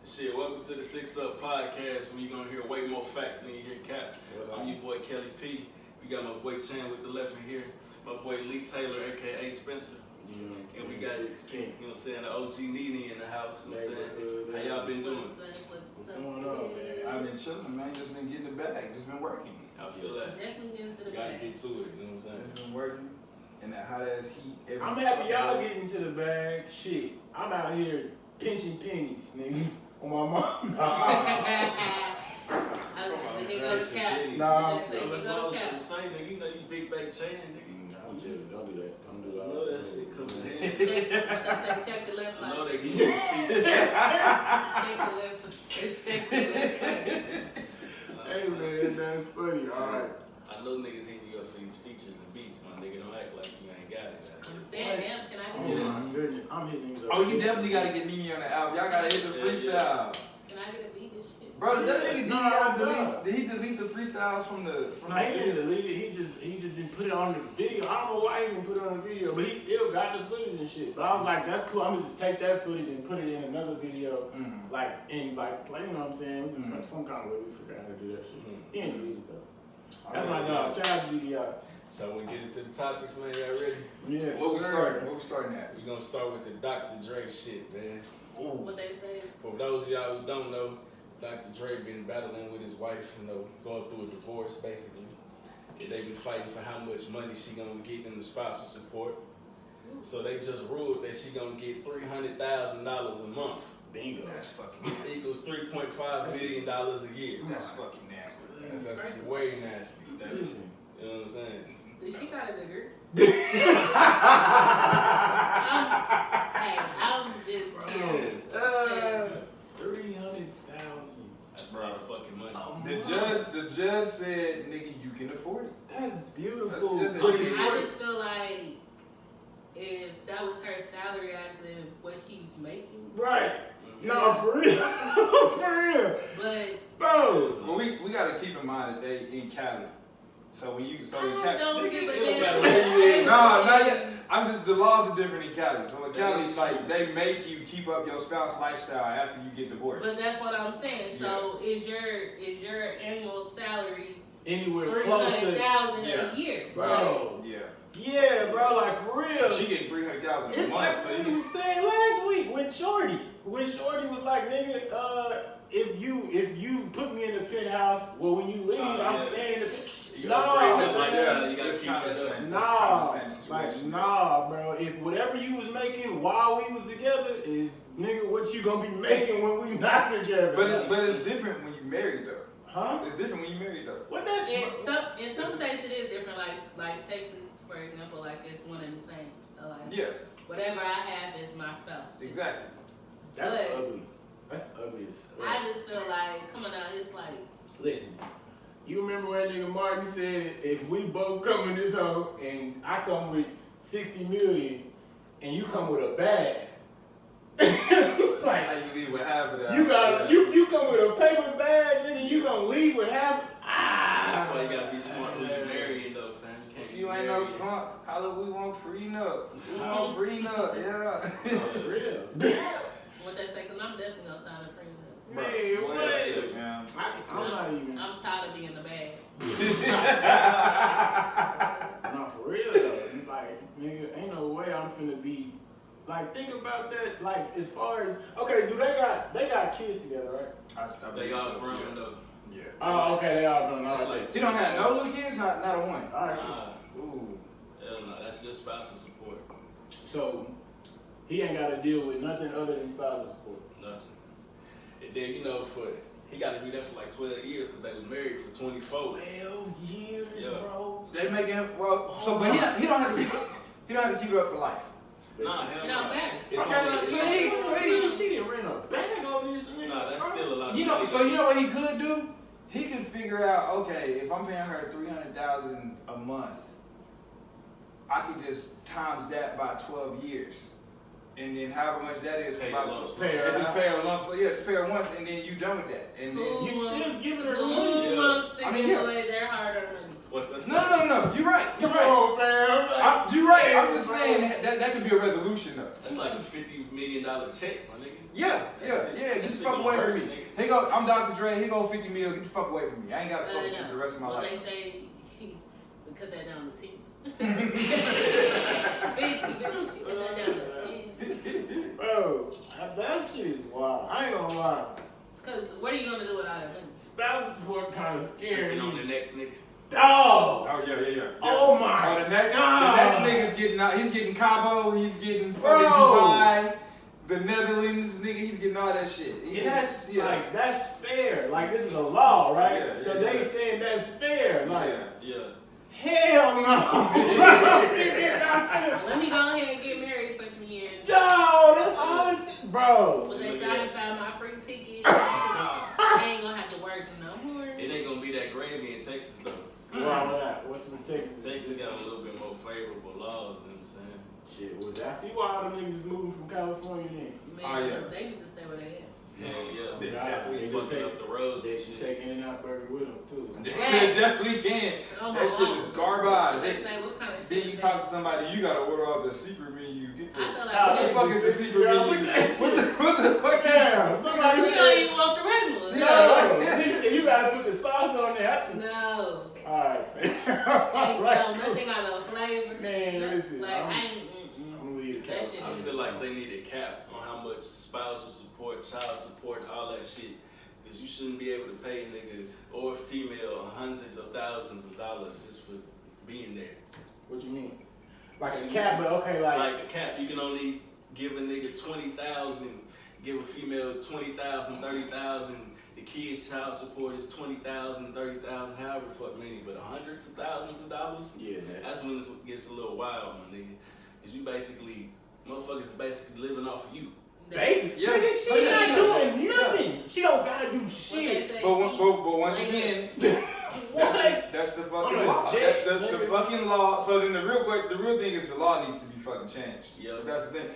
Shit, welcome to the Six Up Podcast, where you're gonna hear way more facts than you hear cap. I'm your boy Kelly P. We got my boy Chan with the left in here, my boy Lee Taylor, aka Spencer. You know what I'm saying? And we got you know what I'm saying, the OG Nene in the house. You know what I'm saying? How y'all been doing? What's going on, man? I've been chilling, man. Just been getting the bag. Just been working. I feel that. Definitely getting to the Gotta bag. get to it, you know what I'm saying? Just been working. And that hot ass heat. I'm happy y'all getting to the bag. Shit, I'm out here pinching pennies, nigga, on my mom. He go to cap. Nah, that's what I was gonna say, nigga. You know you big back Chan, nigga. I'm chilling. Don't do that. Don't do I that. know that shit coming in. Check the left I eye. know they give you some speeches. Check the left eye. Hey man, that's funny. All right. I know niggas hitting you up for these features and beats, my nigga. Don't act like you ain't got it. I'm saying, damn, can I Oh get Yes. my goodness, I'm hitting these up. Oh, you definitely gotta get Nene on the album. Y'all gotta hit the freestyle. Can I get a beat this shit? Bro, that nigga Nah, delete. Did he delete the freestyles from the Nah, he didn't delete it. He just didn't put it on the video. I don't know why he didn't put it on the video, but he still got the footage and shit. But I was like, that's cool. I'm gonna just take that footage and put it in another video, like you know what I'm saying? We just some kind of way we figure out how to do that shit. He ain't delete it though. That's my dog. Shout out to DDR. So we get into the topics, man. Y'all ready? Yes. What we sir. starting at? We gonna start with the Dr. Dre shit, man. What they say? For those of y'all who don't know, Dr. Dre been battling with his wife, you know, going through a divorce basically. And they been fighting for how much money she gonna get in the spousal support. So they just ruled that she gonna get $300,000 a month. Bingo. That's fucking Which nasty. equals $3.5 million a year. That's fucking nasty. That's way nasty. Listen. You know what I'm saying? Did she got a nigger? I'm just kidding. 300,000. That's a lot of fucking money. The judge said, nigga, you can afford it. That's beautiful. That's just But it. I just feel like if that was her salary as in what she's making. right. No, for real. For real. But Bro. Well, we gotta keep in mind that they in Cali. So when you in I Cali, don't give a It damn. don't matter where you at. no, not yet. I'm just the laws are different in Cali. So in Cali, it's like they make you keep up your spouse lifestyle after you get divorced. But that's what I'm saying. So is your annual salary Anywhere close to. $300,000 Yeah. a year? Bro. Yeah, Yeah, bro, like for real. she getting $300,000 a It's like month. So what we you, was saying last week when Shorty was like, nigga, if you put me in the penthouse, well, when you leave, I'm yeah. staying in the You No, gotta bring that man. lifestyle, you gotta It's keep kinda that the up. same. Nah, It's kinda the same like situation. nah, bro. If whatever you was making while we was together is nigga what you gonna be making when we not together. But it's different when you married though. huh? It's different when you married though. What that? In some states it is different. Like Texas, for example, like it's one and the same. So like Yeah, whatever I have is my spouse. exactly. That's But- ugly. That's ugly as fuck. I just feel like coming out, it's like Listen, you remember when nigga Martin said if we both come in this hole and I come with 60 million and you come with a bag, How like you leave with half of that? you got you come with a paper bag, nigga, you gonna leave with half. That's why you gotta be smart who you marrying though, fam. You can't If be you ain't no marrying. punk, holla, we want prenup. We want prenup, yeah. For real. what they say, because I'm definitely gonna sign a prenup. Man, Bro, that's what? it, man. I'm not even. I'm tired of being in the bag. No, for real though. Like, nigga, ain't no way I'm finna be. Like, think about that. Like, as far as okay, they got kids together, right? I They all grown though. Yeah. Oh, okay, they all grown. All right. Like, She don't have no little kids, not a one. All right. nah, Ooh. hell no, that's just spousal support. So he ain't got to deal with nothing other than spousal support. Nothing. And then, you know, he got to do that for like 12 years because they was married for 24. 12 years, Yeah. bro. They make him but he don't have to keep it up for life. Nah, hell It no. don't matter. It's Okay, only, it's She didn't rent a bag on this, man. nah, that's still a lot. You know, so you know what he could do? He could figure out, okay, if I'm paying her $300,000 a month, I could just times that by 12 years. And then however much that is for Pay about a lump 12 sum. and just pay her a lump sum. Yeah, just pay her once and then you done with that. And then You still giving her Who money. wants to I mean, give yeah. away their hard-earned money? What's that? No. You're right. Come on, man. You're right. I'm just saying that could be a resolution though. That's like a $50 million check, my nigga. Yeah. Get the fuck away from me. Here go, I'm Dr. Dre. Here go 50 mil. Get the fuck away from me. I ain't got to fuck with you for the rest of my life. They say we cut that down to 10. 50, bitch. Cut that down to 10. Bro, that shit is wild. I ain't gonna lie. Cause what are you gonna do with all that money? Spousal support kind of scary. Tripping on the next nigga. Dog. Oh yeah. Oh my The next God. nigga's getting out. He's getting Cabo. He's getting Bro. fucking Dubai, the Netherlands. Nigga, he's getting all that shit. And that's fair. Like, this is a law, right? Yeah, so yeah. they saying that's fair. Like, Yeah. hell no. Let me go ahead and get married for some years. Dog, that's all it is. Bro. When they satisfy my free ticket, I ain't gonna have to work no more. It ain't gonna be that gravy in Texas though. Why not? What's in Texas? Texas got a little bit more favorable laws, you know what I'm saying? Shit, well, I see why all them niggas is moving from California then. Man, Oh, yeah. they need to stay where they at. Yeah. They They definitely fucking up the roads They and should shit. take In-N-Out Burger with them, too. They definitely can. Oh, That shit is garbage. They say, what kind of Then shit you is talk that? to somebody, you gotta order off the secret menu. Get the I feel like Nah, what the fuck is the secret Yeah, menu? what that What the fuck? Damn, somebody We don't said, even want the regular. no, nigga said you gotta put the sauce on there. I said, No. alright, man. Ain't Alright. nothing got no flavor. Man, listen, Like, I'm- I ain't. I'm gonna leave the That couch. shit I is- feel like they need a cap on how much spousal support, child support, all that shit. Because you shouldn't be able to pay a nigga or a female hundreds of thousands of dollars just for being there. What you mean? Like a cat, but okay, like Like a cap, you can only give a nigga 20,000, give a female 20,000, 30,000. The kids' child support is 20,000, 30,000, however the fuck many, but hundreds of thousands of dollars. yeah, That's when it gets a little wild, my nigga. Cause you basically, motherfuckers basically living off of you. basic. Yeah. Nigga, she Yeah. not doing nothing. She don't gotta do What they shit. say, But once again, What? that's the fucking On a law. jet, The nigga. fucking law. So then the real thing is the law needs to be fucking changed. Yeah. That's the thing.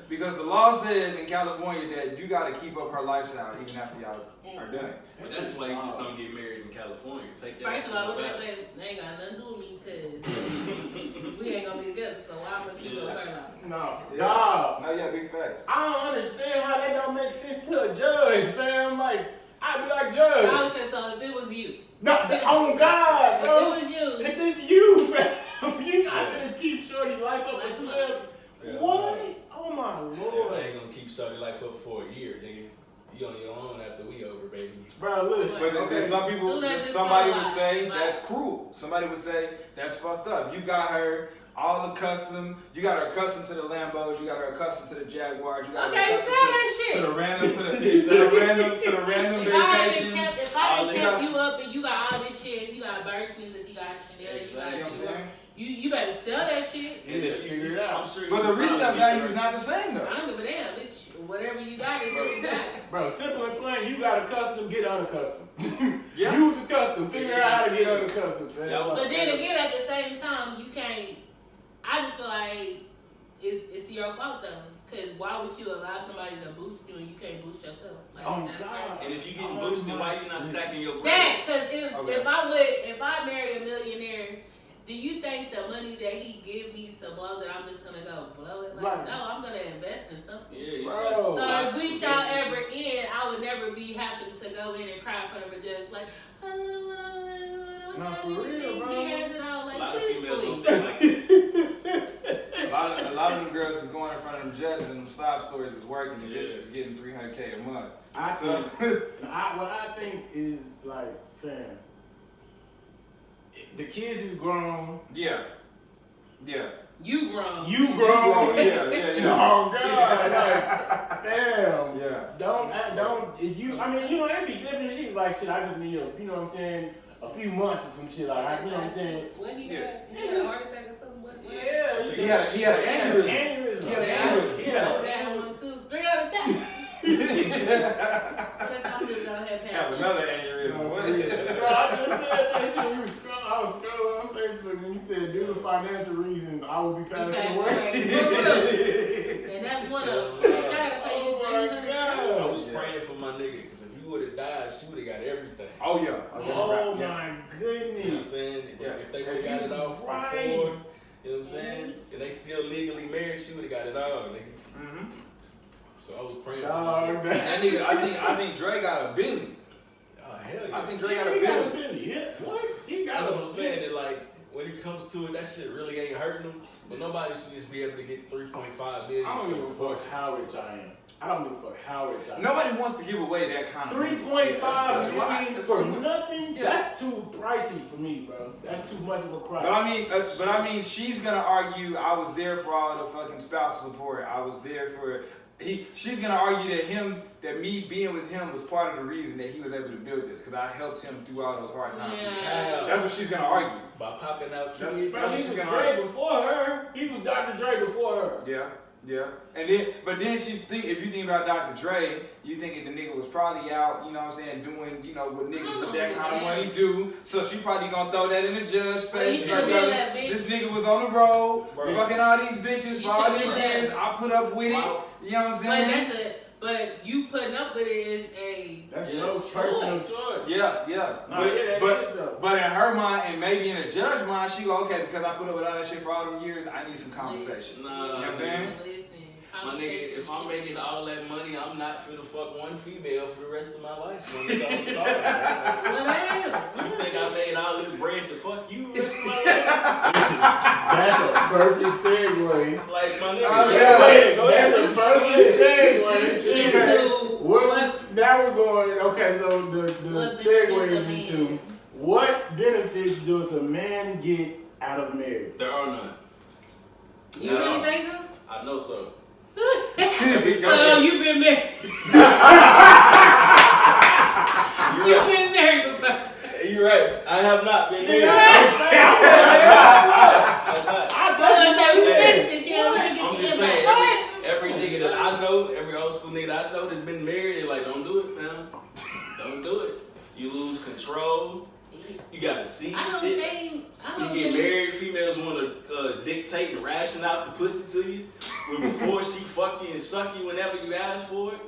Because the law says in California that you gotta keep up her lifestyle even after y'all are done. But that's why you just don't get married in California. Take that. First of all, what they say, they ain't got nothing to do with me because we ain't gonna be together, so why I'm gonna keep up her life? No, Yeah. dog. No, yeah, big facts. I don't understand how that don't make sense to a judge, fam. Like, I'd be like, I judge. would say so if it was you. No, oh God, If bro. it was you. If this you, fam, you not gonna keep shorty life up for 12. Yeah. What? Oh my Yeah, lord. I ain't gonna keep shorty life up for a year, nigga. You on your own after we over, baby. Bro, look. But then okay. some people, Soon as it's somebody all would out, say right. that's cruel. Somebody would say that's fucked up. You got her all accustomed. You got her accustomed to the Lambos. You got her accustomed to the Jaguars. You got Okay, her say accustomed that shit. to the random If I vacations. hadn't kept you up and you got all this shit, you got Birkins and you got Chanel, Exactly. You know what I'm you got saying? you better sell that shit. And if you figure it out. I'm sure But you the was resale probably value get is not the same though. I don't give a damn, bitch. Whatever you got is what you got. Bro, simple and plain, you got accustomed, get unaccustomed. Yeah. Use accustomed, figure out how to get unaccustomed, fam. Yeah, I was- But then again, at the same time, you can't. I just feel like it's your fault though. Cause why would you allow somebody to boost you and you can't boost yourself? Like, Oh, that's God. And if you getting Oh, boosted, my why you not goodness. stacking your bread? that. Cause if Okay. if I marry a millionaire, do you think the money that he give me to blow that I'm just gonna go blow it? Like, Right. no, I'm gonna invest in something. Yeah, you Bro. should have some So stocks, if we some shall businesses. ever end, I would never be happy to go in and cry in front of a judge like, I don't know what I don't Nah, have for real, anything. bro. He has it all A like lot of this, females please. don't think like A lot of them girls is going in front of them judges and them sob stories is working. The Yeah. judge is getting $300K a month. I So think, what I think is like, fam, the kids is grown. yeah. You grown. You grown. Yeah. Oh God, like, damn. Yeah. Don't. If you, I mean, you know, it'd be different. She was like, shit, I just need, you know what I'm saying, a few months or some shit like that. You know what I'm saying? When he Yeah. had, he had a heart attack or something. What? Yeah. He had an aneurysm. Aneurysm. He had an aneurysm. He had Oh, an that aneurysm. 1, 2, 3 other things. I'm just gonna have Have another aneurysm. Bro, What? I just said that shit. I was scrolling on Facebook and he said, due to financial reasons, I will be passing away. And that's one of them. Yeah. I gotta pay you Oh my $300. God. I was Yeah. praying for my nigga because if he would have died realized she would have got everything. Oh yeah. Oh Yeah. my You know what I'm goodness. saying? Yeah. If they would have got it off Right. before, you know what I'm saying? And they still legally married, she would have got it all, nigga. Mm-hmm. So I was praying Dog, for her. That nigga, I think Dre got a billion. Oh, hell yeah. I think Dre got a He got a billion. billion. Yeah. What? He got That's a what I'm saying. billion. That like when it comes to it, that shit really ain't hurting them. But nobody should just be able to get 3.5 billion. I don't for give a divorce. fuck how rich I am. I don't give a fuck how rich I am. Nobody wants to give away that kind of money. 3.5 That's a lot. million That's for too much. nothing? Yeah. That's too pricey for me, bro. That's too much of a price. But I mean, she's gonna argue. I was there for all the fucking spousal support. I was there for. She's gonna argue that me being with him was part of the reason that he was able to build this, because I helped him through all those hard times. Yeah. That's what she's gonna argue. By popping out That's- kids. Bro, he she's was gonna Dre argue. before her. He was Dr. Dre before her. Yeah. And then, but then if you think about Dr. Dre, you thinking the nigga was probably out, you know what I'm saying, doing, you know, what niggas with that kind of money do. So she probably gonna throw that in the judge's face. you should've been that bitch. This nigga was on the road, Bro. fucking all these bitches for You all should've these been years. that. I put up with it. Wow. You know what I'm saying? But you putting up with it is a That's Yeah. no personal choice. Yeah. Nah, yeah, that is though. But in her mind, and maybe in a judge's mind, she go, okay, because I put up with all that shit for all them years, I need some compensation. Nah, You know what I'm saying? Listen, my nigga, if I'm making all that money, I'm not finna fuck one female for the rest of my life. My nigga, I'm sorry. Well, I You think I made all this bread to fuck you the rest of my life? That's a perfect segue. Like, my nigga, Oh, go yeah. ahead, go That's ahead. a perfect segue. Into Now we're going, okay, so the what segue is benefits a into man? what benefits does a man get out of marriage? There are none. You No. really think so? I know so. Oh, you been married. You're You right. been married before. You're right. I have not been married. I'm just saying, every nigga that I know, every old school nigga that I know that's been married, they're like, don't do it, fam. Don't do it. You lose control. You gotta see I don't shit. think. I You don't get think. married, females want to dictate and ration out the pussy to you. When before she fuck you and suck you whenever you ask for it.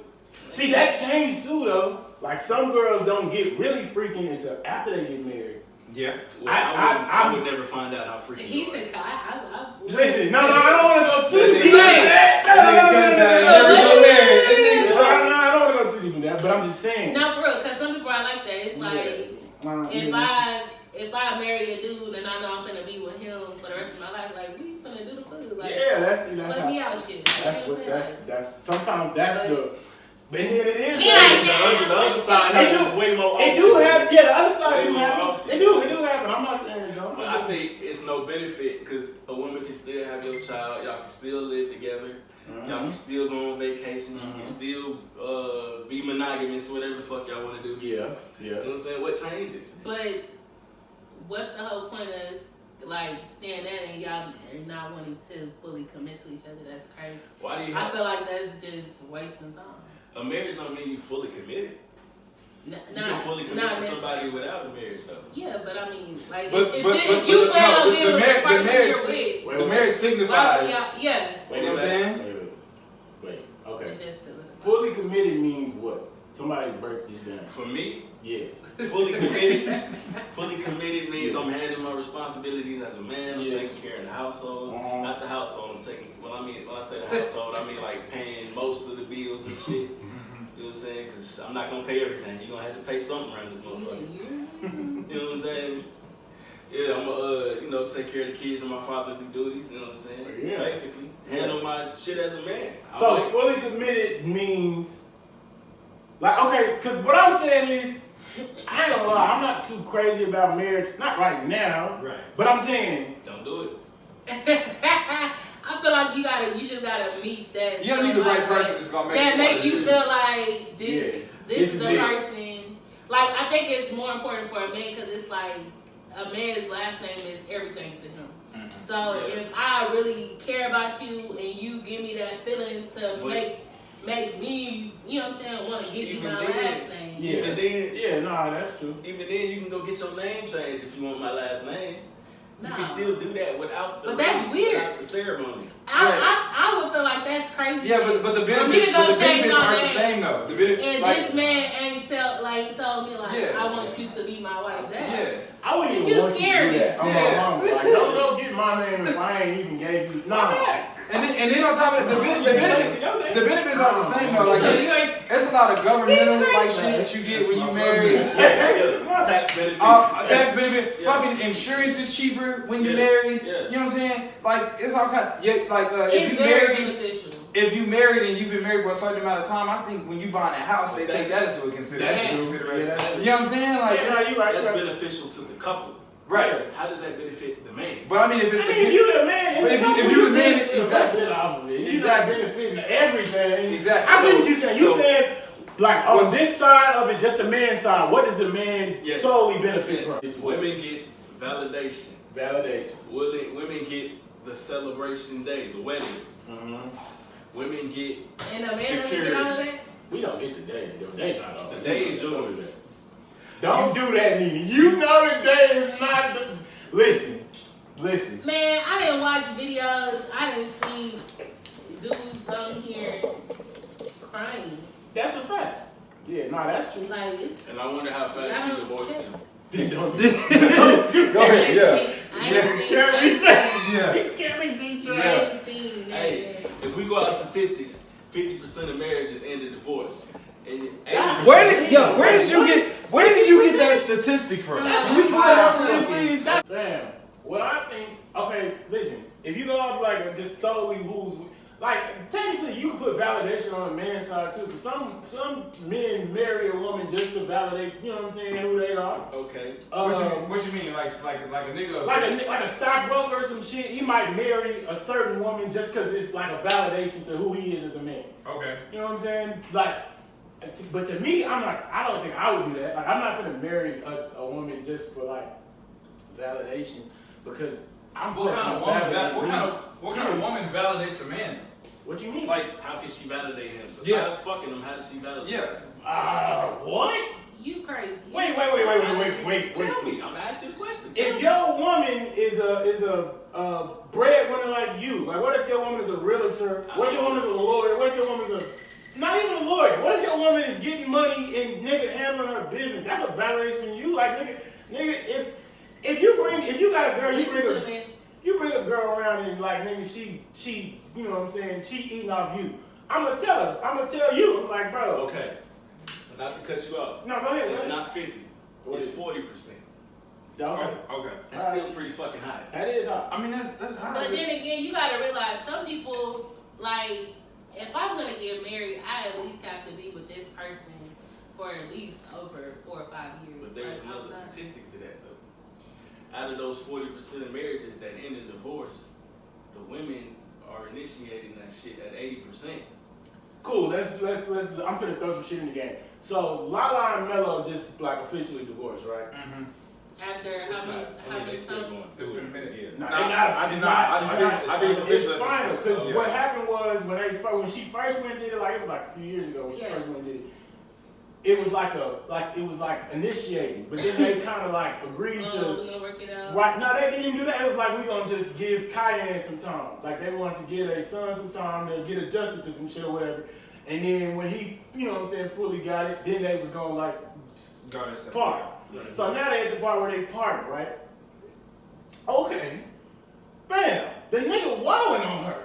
See, that changed too, though. Like, some girls don't get really freaking until after they get married. Yeah. Well, I would never find out how freaky He you are. said, I Listen, no, I don't want to go too deep. That nigga No, I don't want to go too deep in that, but I'm just saying. No, for real, because some people are like that. It's like, if I marry a dude and I know I'm gonna be with him for the rest of my life, like, we gonna do the food. Like, Yeah, that's let me out shit. that's sometimes that's the. But then it is. Yeah. The other side happens way more often. It do have, yeah, the other side Way do more happen. often. It do happen. I'm not saying it don't. But I think it's no benefit because a woman can still have your child. Y'all can still live together. Y'all can still go on vacations. You can still be monogamous, whatever the fuck y'all want to do. Yeah. You know what I'm saying? What changes? But what's the whole point of like staying there and y'all are not wanting to fully commit to each other? That's crazy. Why do you I have feel like that's just wasting time. a marriage? Don't mean you fully committed. You Nah, can fully commit nah, to man. somebody without a marriage, though. Yeah, but I mean, like, But- if but- you but- plan no, on being the with mar- the the person marriage- you're with, The marriage why signifies. would y'all, yeah. You know what I'm saying? Wait. Okay. It just solidifies. Fully committed means what? Somebody break this down. For me, Yes. fully committed. Fully committed means I'm handling my responsibilities as a man. I'm Yes. taking care of the household. Uh-huh. Not the household. I'm taking. When I say the household, I mean like paying most of the bills and shit. You know what I'm saying? Because I'm not gonna pay everything. You're gonna have to pay something around this motherfucker. You know what I'm saying? Yeah, I'm gonna, take care of the kids and my fatherly duties. You know what I'm saying? Yeah. Basically, handle my shit as a man. I'm So like, fully committed means, like, okay, because what I'm saying is, I ain't gonna lie, I'm not too crazy about marriage, not right now, right? but I'm saying, Don't do it. I feel like you just gotta meet that. You don't need the right person that's gonna make that you make wanna you do it. feel like this. Yeah, This this is is the it. person. Like, I think it's more important for a man because it's like a man's last name is everything to him. So Yeah. if I really care about you and you give me that feeling to But- make me, you know what I'm saying, want to give you Even my then- last name. Even then, yeah, nah, that's true. even then, you can go get your name changed if you want my last name. You can still do that without the But that's weird. without the ceremony. I would feel like that's crazy. Yeah, but the For me to benefits, go but the change benefits my aren't the name, same though. The benefits, and like, this man ain't told me like, Yeah. I want you to be my wife. That, yeah. I wouldn't You even want you to scared do me. that. I'm Yeah. my mama. Like, don't go get my name if I ain't even gave you. Nah. And then on top of it, the benefits are the same though. Like, Yeah. it's a lot of governmental like crazy. shit that you get when you marry. Tax benefits. Tax benefit, Yeah. fucking insurance is cheaper when you're Yeah. married. Yeah. You know what I'm saying? Like, it's all kind. Yeah, like if It's you very married, beneficial. if you married and you've been married for a certain amount of time, I think when you buying a house, they take that into a That's consideration. true. You know what I'm saying? Like, Yeah, you're right. That's You're right. beneficial to the couple. right. How does that benefit the man? But I mean, if it's I mean, if you the man, But if you the man, exactly. exactly. Off of it. You're not Exactly. benefiting everything. Exactly. I see what you're saying. You So- said, like, on What's- this side of it, just the man's side, what does the man Yes. solely benefit Yes. from? Women get validation. Validation. Women get the celebration day, the wedding. Women get And a man doesn't security. get all of that. We don't get the day. The day not all. The day is yours. Don't do that, Nene. You know the day is not the... Listen. Man, I didn't watch videos. I didn't see dudes on here crying. That's a fact. Yeah, nah, that's true. Like, it's, And I wonder how fast she divorced him. They don't Go ahead, yeah. I ain't seen. Can't be fast. Yeah. Can't be beat I ain't seen that. Hey, if we go out statistics, 50% of marriages end in divorce. And 80% Where did you get that statistic from? Can you pull that up for me, please? Damn. What I think, okay, listen, if you go off like just solely who's, like, technically you can put validation on the man's side too, because some men marry a woman just to validate, you know what I'm saying, who they are. Okay. What you mean? Like a nigga? Like a stockbroker or some shit, he might marry a certain woman just because it's like a validation to who he is as a man. Okay. You know what I'm saying? Like, but to me, I don't think I would do that. Like, I'm not gonna marry a woman just for like validation because I'm What kind of woman validates a man? What you mean? Like, How can she validate him? Besides Yeah. fucking him, how does she validate yeah. him? What? You crazy. Wait. Tell me. I'm asking the question. If your woman is a breadwinner like you, like what if your woman is a realtor? What if your woman is a lawyer? What if your woman is not even a lawyer? What if your woman is getting money and nigga handling her business? That's a validation from you. Like nigga, if you got a girl, you bring a girl around and like nigga, she you know what I'm saying, she eating off you. I'ma tell you, I'm like, bro. Okay. Not to cut you off. No, go ahead. It's not 50. It's 40%. Okay. That's still pretty fucking high. That is high. I mean, that's high. But then again, you gotta realize some people, like, if I'm gonna get married, I at least have to be with this person for at least over 4 or 5 years. But there's Like, another I'm not- statistic to that though. Out of those 40% of marriages that end in divorce, the women are initiating that shit at 80%. Cool. Let's. I'm finna throw some shit in the game. So Lala and Mello just like officially divorced, right? Mm-hmm. After It's how not. many They still times? going It's through been a minute. Yeah. No, I think It's final because Yeah. what happened was when she first went and did it, like it was like a few years ago when she Yeah. first went and did it. It was like initiating, but then they kind of like agreed We're to. gonna work it out. Right, no, they didn't even do that. It was like, we gonna just give Cayenne some time. Like, they wanted to give their son some time to get adjusted to some shit or whatever. And then when he, you know what I'm saying, fully got it, then they was gonna, like, part. Right. So now they at the part where they part, right? Okay. Bam! The nigga wilding on her.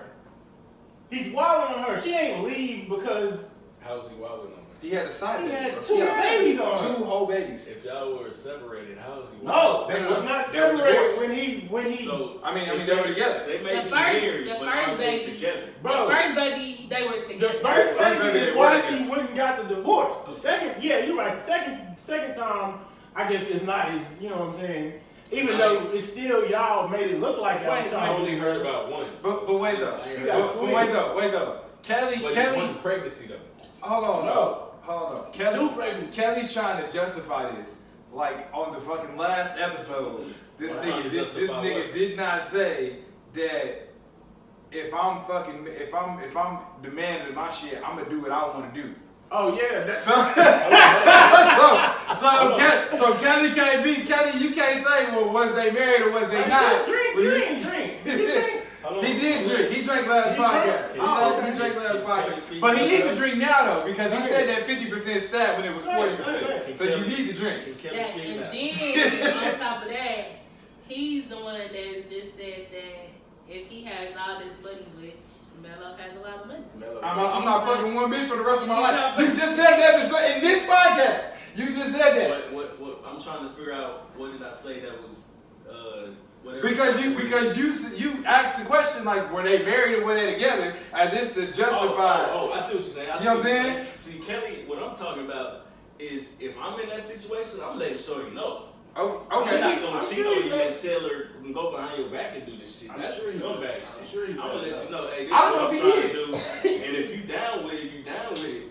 He's wilding on her. She ain't leave because How's he wilding on her? He had a side he baby, had bro. 2 babies on her. 2 whole babies. If y'all were separated, how is he No, wilding? they was not They were separated divorced. when he. So I mean, if they were together. They may The be first- married, the but first are they baby- together? Bro. The first baby, they were The together. first baby baby is why was she went and got the divorce. The second, yeah, you're right. Second time, I guess it's not as, you know what I'm saying. Even though it's still y'all made it look like y'all I trying. only heard about one. But wait though. I ain't You got But wait though. But it's Kelly. one pregnancy though. Hold on. No. Hold on. It's 2 pregnancies. Kelly's trying to justify this. Like on the fucking last episode, this Why trying to justify nigga what? did not say that if I'm the man of my shit, I'm gonna do what I want to do. Oh yeah, that's So, So Kelly can't be Kelly. You can't say, well, was they married or was they not? Drink. He did drink. He drank last podcast. He drank last podcast. But he needs to drink now though because he said that 50% stat when it was 40%. So you need to drink. And then on top of that, he's the one that just said that if he has all this money, which Melo has a lot of money. I'm not fucking one bitch for the rest of my life. You just said that in this podcast. You just said that. What I'm trying to figure out. What did I say that was? Whatever. Because you asked the question like, were they married or were they together, as if to justify. Oh, I see what you're saying. You know what I'm saying? See, Kelly, what I'm talking about is if I'm in that situation, I'm letting Shorty know. Oh, I'm okay. not gonna cheat on you and tell her and go behind your back and do this shit. That's scumbag shit. I'm gonna let you know, hey, this is what I'm trying to do. And if you down with it, you down with it.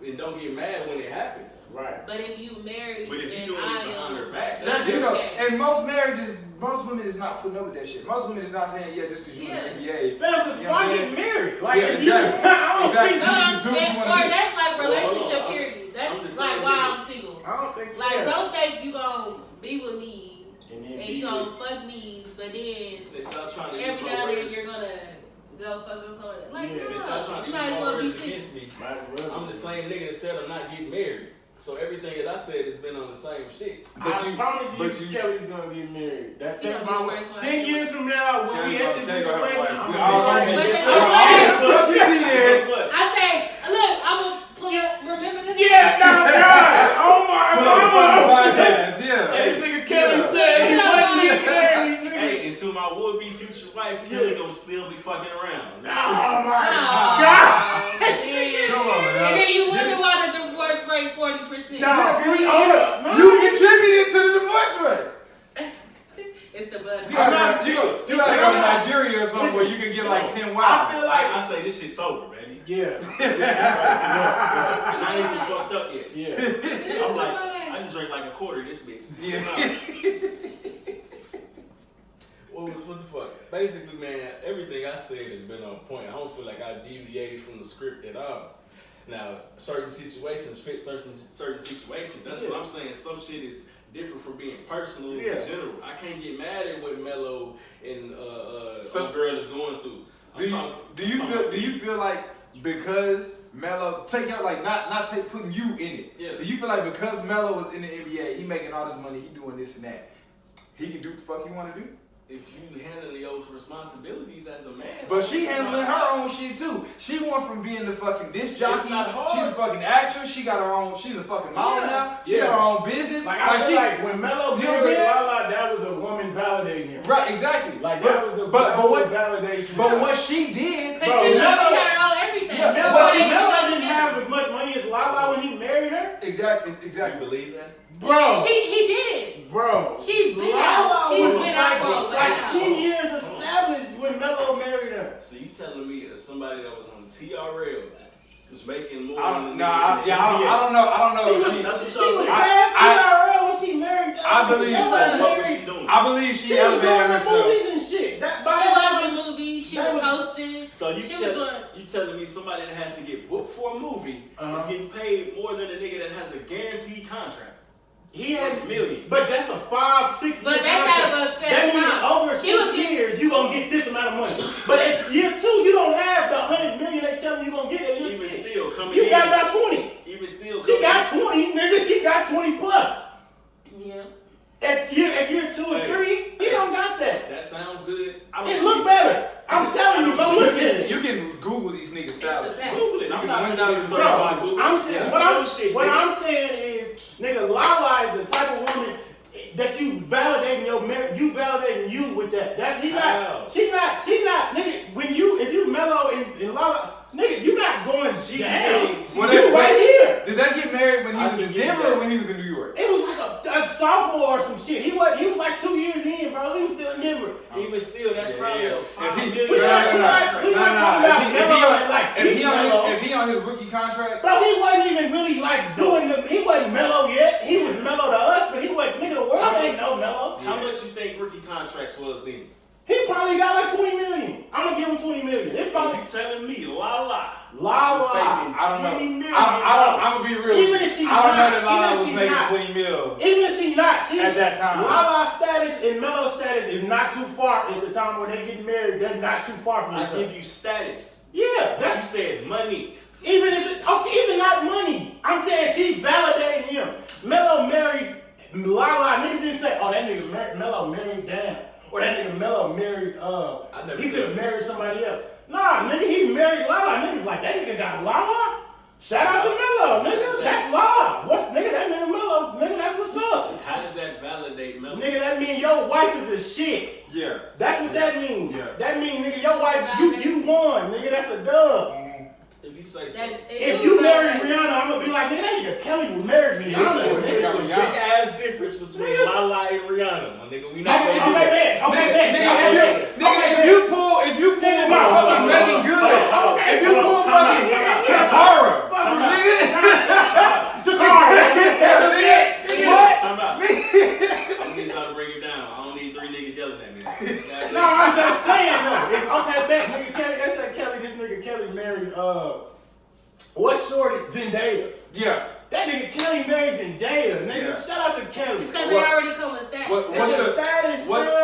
And don't get mad when it happens. Right. But if you married, But if you and doing it behind her back, That's you know, okay. and most marriages, most women is not putting up with that shit. Most women is not saying, yeah, just because you're in the NBA. Because why get married? Like, Yeah, if you, exactly. I don't Exactly. think, No, You just do what you wanna do. that's like Well, relationship hold on. period. I'm That's just like saying, why nigga. I'm single. I don't think, Like, don't think you gonna be with me and and you gonna fuck me, but then since y'all trying to every use now my and then words, you're gonna go fuck with someone. Like, Yeah, since no, y'all trying to you use might as my well be words single. against me, might as well. I'm the same nigga that said I'm not getting married. So everything that I said has been on the same shit. I promise you, Kelly's gonna get married. That He take gonna my get married 10 years from now, when we at this Kelly's nigga gonna wedding, take her I'm wife. gonna We get all married. But Fuck you, be there. Guess what? I say, look, I'm gonna pull up. Remember this? Yeah, no, God. Oh my God. Podcast, yeah. This nigga Kelly said he wasn't getting married, nigga. Hey, until my would-be future wife, Kelly gonna still be fucking around. Oh my Oh, God. Come on, man. And then you wonder why the divorce rate 40%. No. You contributed to the divorce rate. It's the buzz. You gotta go to Nigeria or something where you can get like 10 I wives. feel like, I say this shit's over, baby. yeah. And I ain't even fucked up yet. Yeah. I'm like, I can drink like a quarter of this bitch. What the fuck? Basically, man, everything I said has been on point. I don't feel like I deviated from the script at all. Now, certain situations fit certain situations. That's what I'm saying. Some shit is different from being personal in general. I can't get mad at what Melo and some girl is going through. Do you feel like because Melo take out like not putting you in it? Yeah. Do you feel like because Melo was in the NBA, he making all this money, he doing this and that, he can do what the fuck he want to do? If you handle your responsibilities as a man, But she handling her own shit too. She went from being the fucking disc jockey. It's not hard. She's a fucking actress. She got her own. She's a fucking model now. She got her own business. Like, I feel like when Melo You know what I'm married saying? Lala, that was a woman validating him. Right, exactly. Like, that was a validation. But what she did, Because she Melo- got her own everything. Yeah, Melo didn't have as much money as Lala when he married her. exactly. you believe that? Bro. He did. Bro. She's been Lala out. She's was been out for a like while. 10 years established when Melo married her. So you telling me somebody that was on TRL was making more I than don't the know. nigga in the I NBA? don't know. She was that's what she y'all was saying. past TRL when she married. I believe Melo so. What was married- she doing? I believe she She was elevated doing the herself. movies and shit. That by She that was time- in movies. She that was was- hosting. So you She was doing. telling me somebody that has to get booked for a movie is getting paid more than a nigga that has a guaranteed contract? He has millions. But that's a 5-6 But year that's contract. out of a That set means time. over She was 6 years you gonna get this amount of money. But at year 2 you don't have the 100 million they telling you gonna get at year Even 6. still coming You in. got about 20. Even still She coming got 20, nigga. She got 20 plus. Yeah. At year 2 and 3, you don't got that. That sounds good. I It look better. I'm telling you, go look at it. You can Google these niggas' salaries. Google it. I'm not went gonna down get the certified Bro, Google. I'm saying, what I'm saying is, nigga, Lala is the type of woman that you validating your marriage, you validating you with that. That's she How? not, nigga. If you Melo and Lala, nigga, you not going She's down. big. She's You big. right here. Did they get married when he I was can in get Denver that. or when he was in New York? It was like a sophomore or some shit. He was like 2 years in, bro. He was still in Denver. Even still, that's probably a If $5 he- million We not contract. talking about Melo and like If he on his rookie contract, bro, he wasn't even really like he wasn't Melo yet. He was Melo to us, but he wasn't nigga the world ain't know Melo. How much you think rookie contracts was then? He probably got like 20 million. I'm gonna give him 20 million. It's So probably you telling me, Lala Lala. was making I don't know. 20 million? I'm gonna be real. Even if she I don't know that not- Lala even if was she making not- 20 mil. Even if she not, she At that time. Lala's status and Melo's status is not too far at the time when they get married. They're not too far from each I other. give you status. Yeah, You that's said money. even if it okay, even not money. I'm saying she validated him. Melo married Lala. Niggas didn't say, oh, that nigga Melo married Dan. Or that nigga Melo married I never he said could that. marry somebody else. Nah, nigga, he married Lala. Niggas like that nigga got Lala. Shout out to Melo, nigga. That's Lala. What's nigga that nigga Melo? Nigga, that's what's up. How does that validate Melo? Nigga, that mean your wife is the shit. Yeah. That's what that means. Yeah. That mean, nigga, your wife, you won, nigga. That's a dub. If you say so. That- If you marry Rihanna, I'm gonna be like, nigga, that nigga Kelly would marry me. It's Yeah, a big yeah. ass difference between Lala and Rihanna, my nigga. We not Okay, gonna do that. Nigga, if you pull Nigga, fucking Megan Good, okay, if you hold pull on, time fucking out. Takara, Time out. What? Time out. I need y'all to bring it down. I don't need 3 niggas yelling at me. No, I'm just saying though. Okay, bet nigga Kelly. Let's say Kelly. This nigga Kelly married what's shorty Zendaya. Yeah. That nigga Kelly married Zendaya. Nigga, Yeah. shout out to Kelly. Because they already come with that. What- What's the status? man? Like, you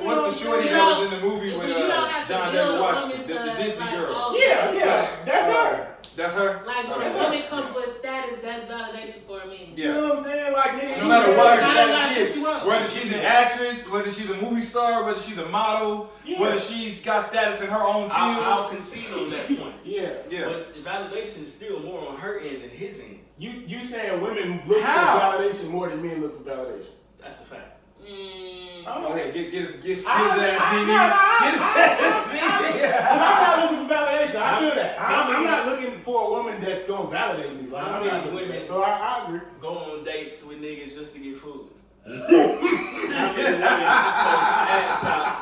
know what's the shorty You that was know, in the movie with you don't have to John build David a Washington, woman's, the Disney like, girl? oh, Yeah, that's her. That's her. Like when That's a her. woman comes with status, that's validation for a man. You know what I'm saying? Like nigga, No matter what her Not status like is, what you want. whether she's an actress, whether she's a movie star, whether she's a model, Yeah. whether she's got status in her own field. I'll concede on that point. Yeah. Yeah. But the validation is still more on her end than his end. You saying women look How? for validation more than men look for validation? That's a fact. Go ahead, get his ass beat. I- Get his ass beat. I'm not looking for validation. I feel that. I'm not looking for a woman that's gonna validate me. Like, How I'm many not looking for women- that. So I agree. Go on dates with niggas just to get food. How many women post ass shots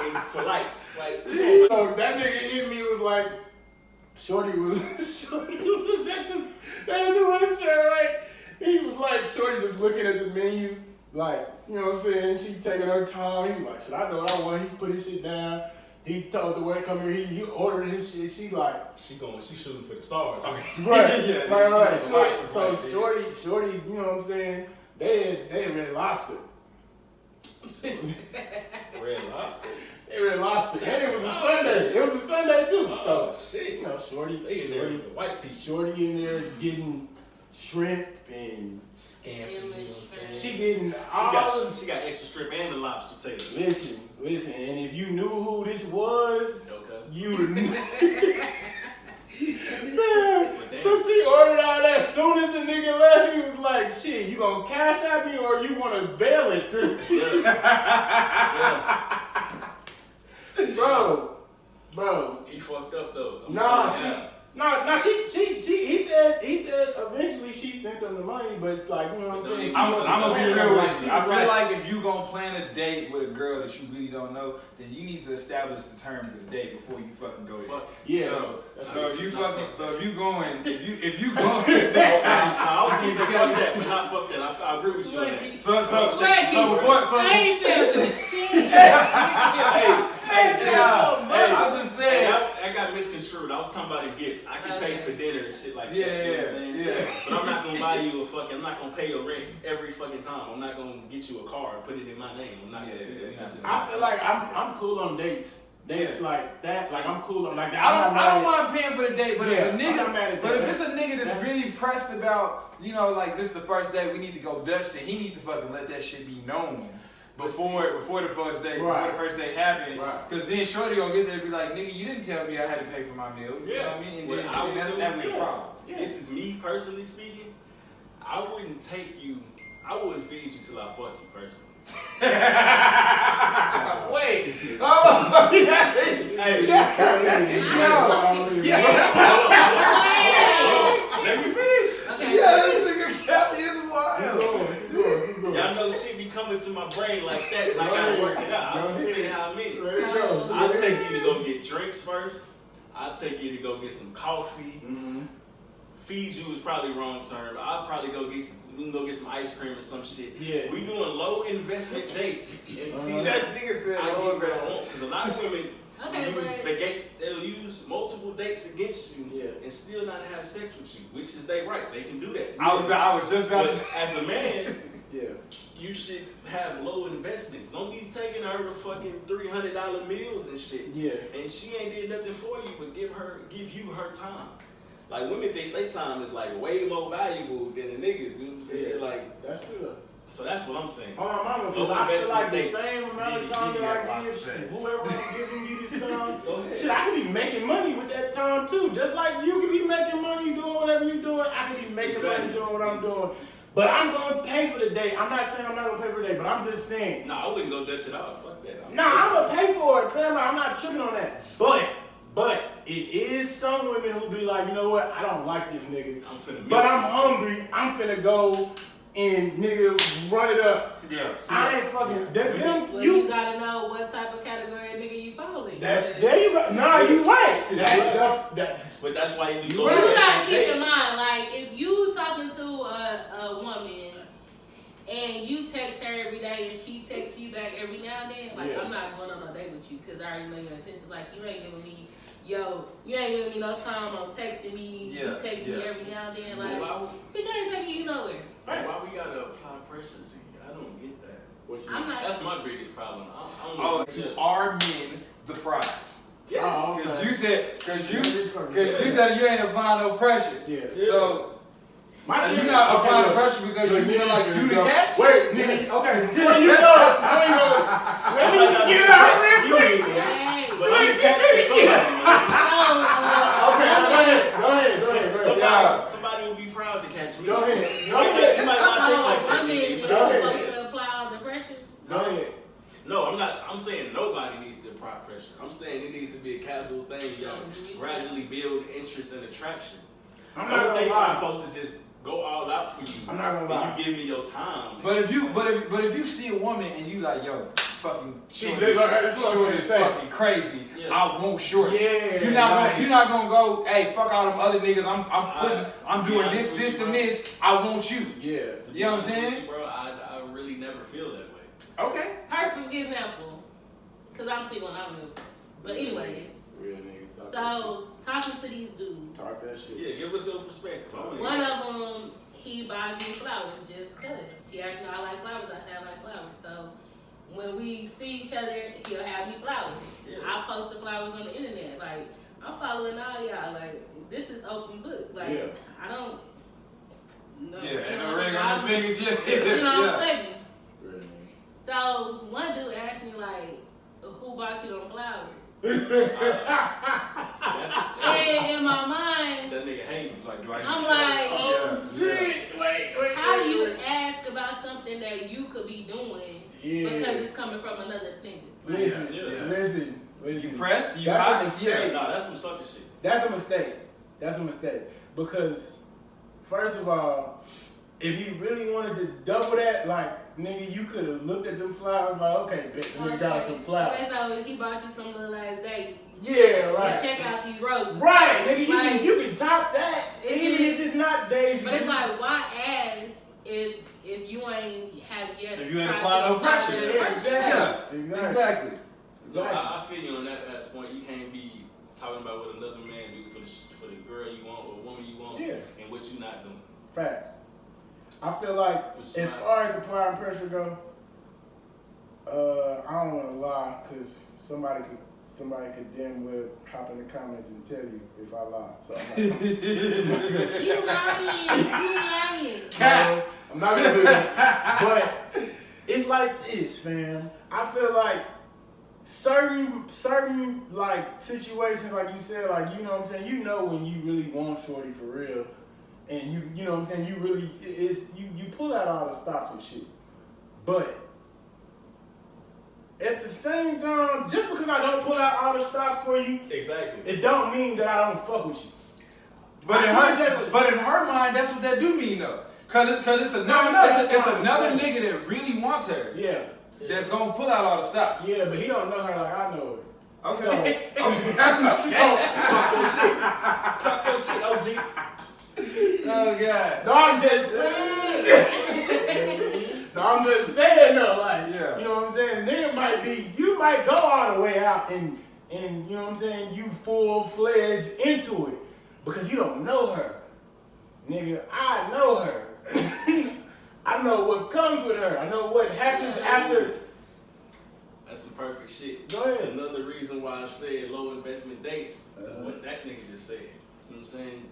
and for likes? Like, come on, man. So that nigga hit me was like, Shorty was at the restaurant, right? He was like, Shorty just looking at the menu, like, you know what I'm saying? She taking her time. He like, shit, I know what I want. He put his shit down. He told the waiter come here. He ordered his shit. She like, She shooting for the stars. right, Yeah, right. she So, was so right, shorty, you know what I'm saying? They had Red Lobster. Red Lobster. They Red Lobster, and it was a Sunday. It was a Sunday too. Oh, So shit. you know, shorty They in there with the white people. Shorty in there getting shrimp and Scampi, you know what I'm saying? she getting all. She got extra strip and the lobster tail. Listen, and if you knew who this was, Okay. you'd Man, so she ordered all that. As soon as the nigga left, he was like, shit, you gonna cash at me or you wanna bail it to me? Bro. He fucked up though. I'm Nah, telling you. he said eventually she sent them the money, but it's like, you know what I'm saying? I'm gonna be real with you. I feel Right. like if you gonna plan a date with a girl that you really don't know, then you need to establish the terms of the date before you fucking go there. Fuck. Yeah. So if you going, if you going, I was gonna say fuck that, but not fuck that. I agree with you on that. so I ain't feeling shit. Hey, shit. I'm just saying. I got misconstrued. I was talking about the gifts. I can pay for dinner and shit like that. You know what I'm saying? Yeah. But I'm not gonna buy you I'm not gonna pay your rent every fucking time. I'm not gonna get you a car and put it in my name. I'm not gonna do that. That's just I feel like I'm cool on dates. Dates like that, like I'm cool on like that. I don't mind paying for the date, but Yeah, if a I'm not mad nigga, at but that. if it's a nigga that's really pressed about, you know, like this is the first day, we need to go Dutch, then he need to fucking let that shit be known before the first day, before the first day happened. Right. Cause then Shorty gonna get there and be like, nigga, you didn't tell me I had to pay for my meal. You know what I mean? And then Well, that would be a problem. This is me personally speaking. I wouldn't feed you till I fuck you personally. Wait. Let me finish. Okay. this nigga Kelly is wild. Y'all know shit be coming to my brain like that, and I gotta work it out. I don't understand how I mean it. There you go. I'll take you to go get drinks first. I'll take you to go get some coffee. feed you is probably wrong term. I'll probably we can go get some ice cream or some shit. Yeah. We doing low investment dates. And see That nigga said I get low what I investment. want because a lot of women Okay, they'll use multiple dates against you Yeah. and still not have sex with you, which is their right. They can do that. I was just about But to. as a man, Yeah. you should have low investments. Don't be taking her to fucking $300 meals and shit. Yeah. And she ain't did nothing for you but give you her time. Like women think their time is like way more valuable than the niggas. You know what I'm saying? Yeah. Like, That's true though. so that's what I'm saying. On my mama, because Low I feel investment like the dates. same amount of time You that got a I lot to give say. whoever I'm giving you this time, Go ahead. shit, I could be making money with that time too. Just like you could be making money doing whatever you're doing, I could be making money doing what I'm doing. But I'm gonna pay for the date. I'm not saying I'm not gonna pay for the date, but I'm just saying. No, I wouldn't go Dutch it out. Fuck that. Nah, I'm gonna pay for it, fam. I'm not tripping on that. But it is some women who be like, you know what? I don't like this nigga. I'm finna But milk I'm this. hungry. I'm finna go and nigga run it up. Yeah. I ain't fucking. Well, you gotta know what type of category of nigga you fall in. There you go. Nah, you right. But that's why you You gotta keep in mind, like, if you talking to a woman and you text her every day and she texts you back every now and then, like, Yeah. I'm not going on a date with you because I already know your intentions. Like, you ain't giving me no time on texting me. Yeah, You text me yeah. every now and then. Like, Well, bitch, I ain't taking you nowhere. why we gotta apply pressure to you? I don't get that. What you I'm not. That's my biggest problem. I don't Oh, know. to are men the prize? Yes. Oh, okay. Cause you said you ain't applying no pressure. Yeah. So My you're not applying the pressure because you feel like you the catch. Wait, nigga. Okay. Before you go, let me get it out real quick. Hey. But I'm catching somebody. Okay, go ahead. Somebody will be proud to catch me. Go ahead. You might not think like that. Women but are go ahead. supposed to apply all the pressure. Go ahead. No, I'm not. I'm saying nobody needs to apply pressure. I'm saying it needs to be a casual thing. Y'all gradually build interest and attraction. I'm I not don't gonna think lie. I'm supposed to just go all out for you. I'm not gonna lie. And you give me your time. But if you see a woman and you like, yo, fucking short, that's what I'm short is saying. fucking crazy. Yeah. I want short. Yeah. You're not gonna go, hey, fuck all them other niggas. I'm to be doing honest this, with you, and bro. this. I want you. Yeah. You know what I'm saying? Honestly, bro, I really never feel that way. Okay. Perfect example, because I'm single and I don't know. But anyways, Real nigga. Talk so talking to these dudes, that shit. Talk that shit. Yeah, give us your perspective. I wanna one hear of them, he buys me flowers just cause. He asked me, I like flowers, I said I like flowers. So when we see each other, he'll have me flowers. Yeah. I post the flowers on the internet. Like, I'm following all y'all. Like, this is open book. Like, Yeah. I don't. No, Yeah, ain't you know, no ring on the fingers yet. You know, I'm Yeah. pregnant. Real nigga. So one dude asked me like, who bought you them flowers? So that's And in my mind, that nigga hate me. Like, do I? I'm like, Oh shit! Wait. how do you ask about something that you could be doing Yeah. because it's coming from another nigga? Listen, Yeah. listen. You pressed? You That's hot? a mistake. No, that's some sucker shit. That's a mistake. Because, first of all, if you really wanted to double that, like, nigga, you could have looked at them flowers like, okay, bitch, nigga got some flowers. Okay, so he bought you some little ass day. Yeah, right. Check out these roses. Right, nigga, Like, you can top that, it even is. if it's not days. But it's like, why ask if you ain't have yet? If you ain't tried applying to no pressure. apply Yeah, the exactly. Yeah, exactly. No, I feel you on that last point. You can't be talking about what another man do for the girl you want or woman you want, Yeah. and what you not doing. Facts. I feel like, Which is as right. far as applying pressure go, I don't want to lie, because somebody could damn well hop in the comments and tell you if I lie. So I'm You lying. No, I'm not gonna do that. But it's like this, fam. I feel like certain like situations, like you said, like, you know what I'm saying, you know when you really want shorty for real, and you know what I'm saying, you really you pull out all the stops and shit. But at the same time, just because I don't pull out all the stops for you, Exactly. it don't mean that I don't fuck with you. But in her mind, that's what that do mean though. Cause it's another that's fine. another nigga that really wants her. Yeah. That's gonna pull out all the stops. Yeah, but he don't know her like I know her. Okay. Talk your shit. Talk your shit, OG. Oh God. No, I'm just saying. No, I'm just saying though, like, Yeah. you know what I'm saying? Nigga might be, you might go all the way out and you know what I'm saying, you full-fledged into it because you don't know her. Nigga, I know her. I know what comes with her. I know what happens after. That's some perfect shit. Go ahead. Another reason why I said low investment dates is what that nigga just said. You know what I'm saying?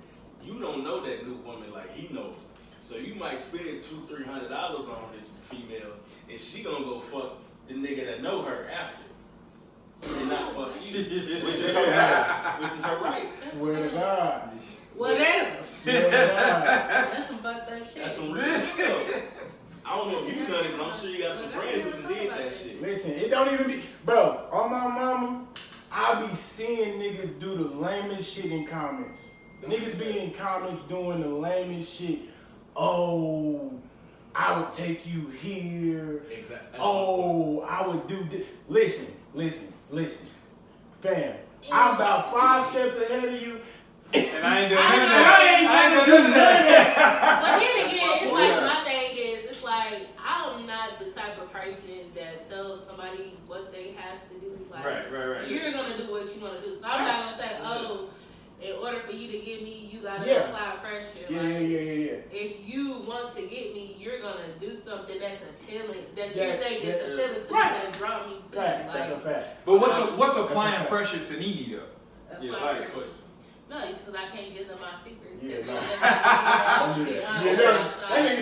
You don't know that new woman like he knows. So you might spend $200-300 on this female, and she gonna go fuck the nigga that know her after, and not fuck you, which is her right. Which is her right. Swear to God. Whatever. Swear to God. That's some fucked up shit. That's some real shit though. I don't know if you done it, but I'm sure you got some friends that did that shit. Listen, it don't even be, bro, on my mama, I be seeing niggas do the lamest shit in comments. Niggas be in comments doing the lamest shit. Oh, I would take you here. Exactly. Oh, I would do this. Listen. Fam, I'm about 5 steps ahead of you. And I ain't doing I none of know. that. I ain't doing none of that. But then again, it's point. like my thing is, it's like I'm not the type of person that tells somebody what they have to do. Like, Right. you're gonna do what you want to do. So I'm not gonna say, oh, in order for you to get me, you gotta Yeah. apply pressure. Yeah. If you want to get me, you're gonna do something that's appealing, that you That- think is that- appealing to right. me, that draw me to Facts, you. that's a Like, fact. But what's applying pressure to Nene though? Yeah, apply like, pressure. No, because I can't give them my secrets. Yeah, Because no. then they Yeah, don't that nigga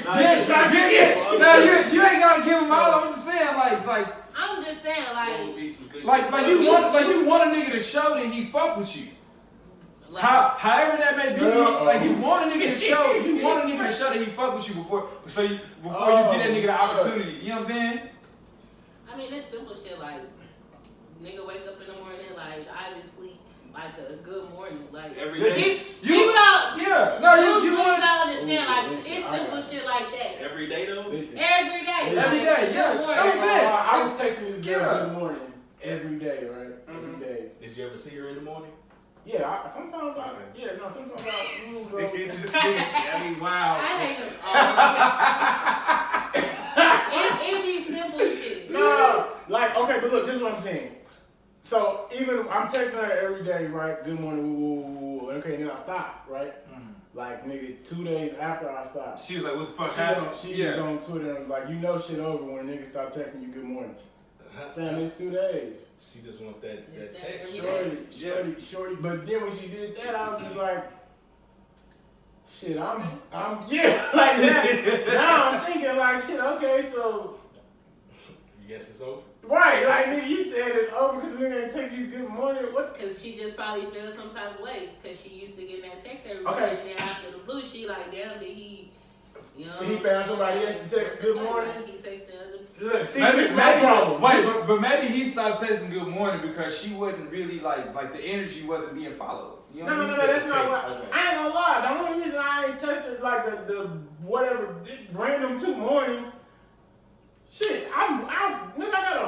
Yeah. No, you ain't gotta give them all. I'm just saying, like I'm just saying, That would like, be some good Like shit. you want a nigga to show that he fuck with you. However that may be, like you want a nigga to show that he fuck with you before you get that nigga the opportunity. You know what I'm saying? I mean, it's simple shit like, nigga wake up in the morning, like, obviously, like a good morning, like Every people day. don't. Yeah. No, you Usually want don't understand, like, Listen, it's I simple got shit like that. Every day though? Listen. Every day. Every like, day, yeah. good morning. That's what I'm saying. I was texting this girl Yeah. good morning every day, right? Every day. Did you ever see her in the morning? Yeah, sometimes I move, bro. I mean, wow. I hate him. It be simple shit. No, like, okay, but look, this is what I'm saying. So, even, I'm texting her every day, right? Good morning, woo. Okay, then I stop, right? Like, nigga, 2 days after I stopped. She was like, what the fuck happened? She was on Twitter and was like, you know shit over when a nigga stop texting you good morning. Fam, it's 2 days. She just want that It's text. that every day. Shorty. But then when she did that, I was just like, shit, I'm yeah, like that. Now I'm thinking like, shit, okay, so. You guess it's over? Right, like nigga, you said it's over because the nigga ain't text you good morning. What? Because she just probably feels some type of way. Because she used to get that text every Okay. morning. And then after the blue, she like, damn, did he, you know. He found somebody else to text good morning? He texted the other. Look, see, Maybe, this is my problem. wait, but maybe he stopped texting good morning because she wasn't really like the energy wasn't being followed. You know No, what I mean? that's not what. Okay. I ain't gonna lie. The only reason I ain't texted like the whatever random 2 mornings. Shit, nigga, I got a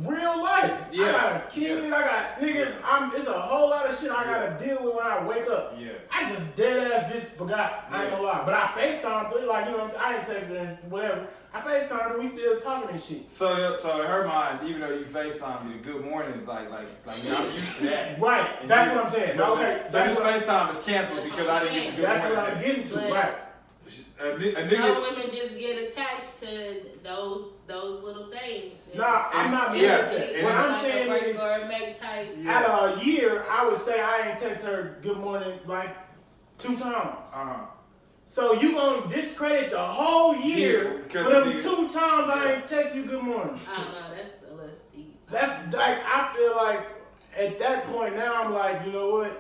real life. Yeah. I got a kid. I got nigga. It's a whole lot of shit I gotta deal with when I wake up. Yeah. I just dead ass just forgot. I ain't gonna lie. But I FaceTime through, like, you know what I'm saying? I ain't text her and whatever. I FaceTime her, we still talking and shit. So in her mind, even though you FaceTime me, the good morning, like I'm used to that. Right. And That's you- what I'm saying. but- Okay. So this FaceTime is canceled because I didn't get the good That's what morning I'm text. getting to. But- Right. A Some nigga. women just get attached to those little things. Nah, I'm not yeah, mad at that. and What I'm like saying a break is, or a make type. out of a year, I would say I ain't text her good morning like 2 times. So you gonna discredit the whole year Yeah, for because them nigga- 2 times I ain't text you good morning. I don't know, that's a little steep. That's like, I feel like at that point now I'm like, you know what?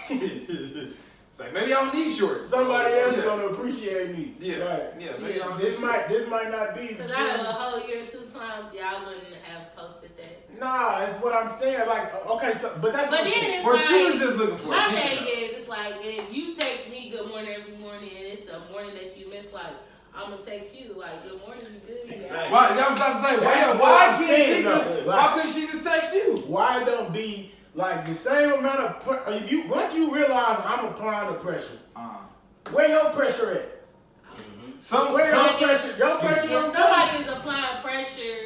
It's like maybe I don't need shorts. Somebody else is Yeah. gonna appreciate me. Yeah. Right. Yeah, maybe I don't need This shorts. might not be. Because out of a whole year, 2 times, y'all wouldn't have posted that. Nah, that's what I'm saying. Like, okay, so but that's But what I'm then saying. it's Well, like, she was just looking for my attention. thing is, it's like, if you text me good morning every morning and it's the morning that you miss, like, I'm going to text you, like, good morning, you good? Yeah. Exactly. Why? I was about to say, That's what why I'm can't saying, she though. just? Like- Why couldn't she just text you? Why it don't be like the same amount of if you once you realize I'm applying the pressure, Where your pressure at? Where your pressure? Your pressure If don't somebody is applying pressure,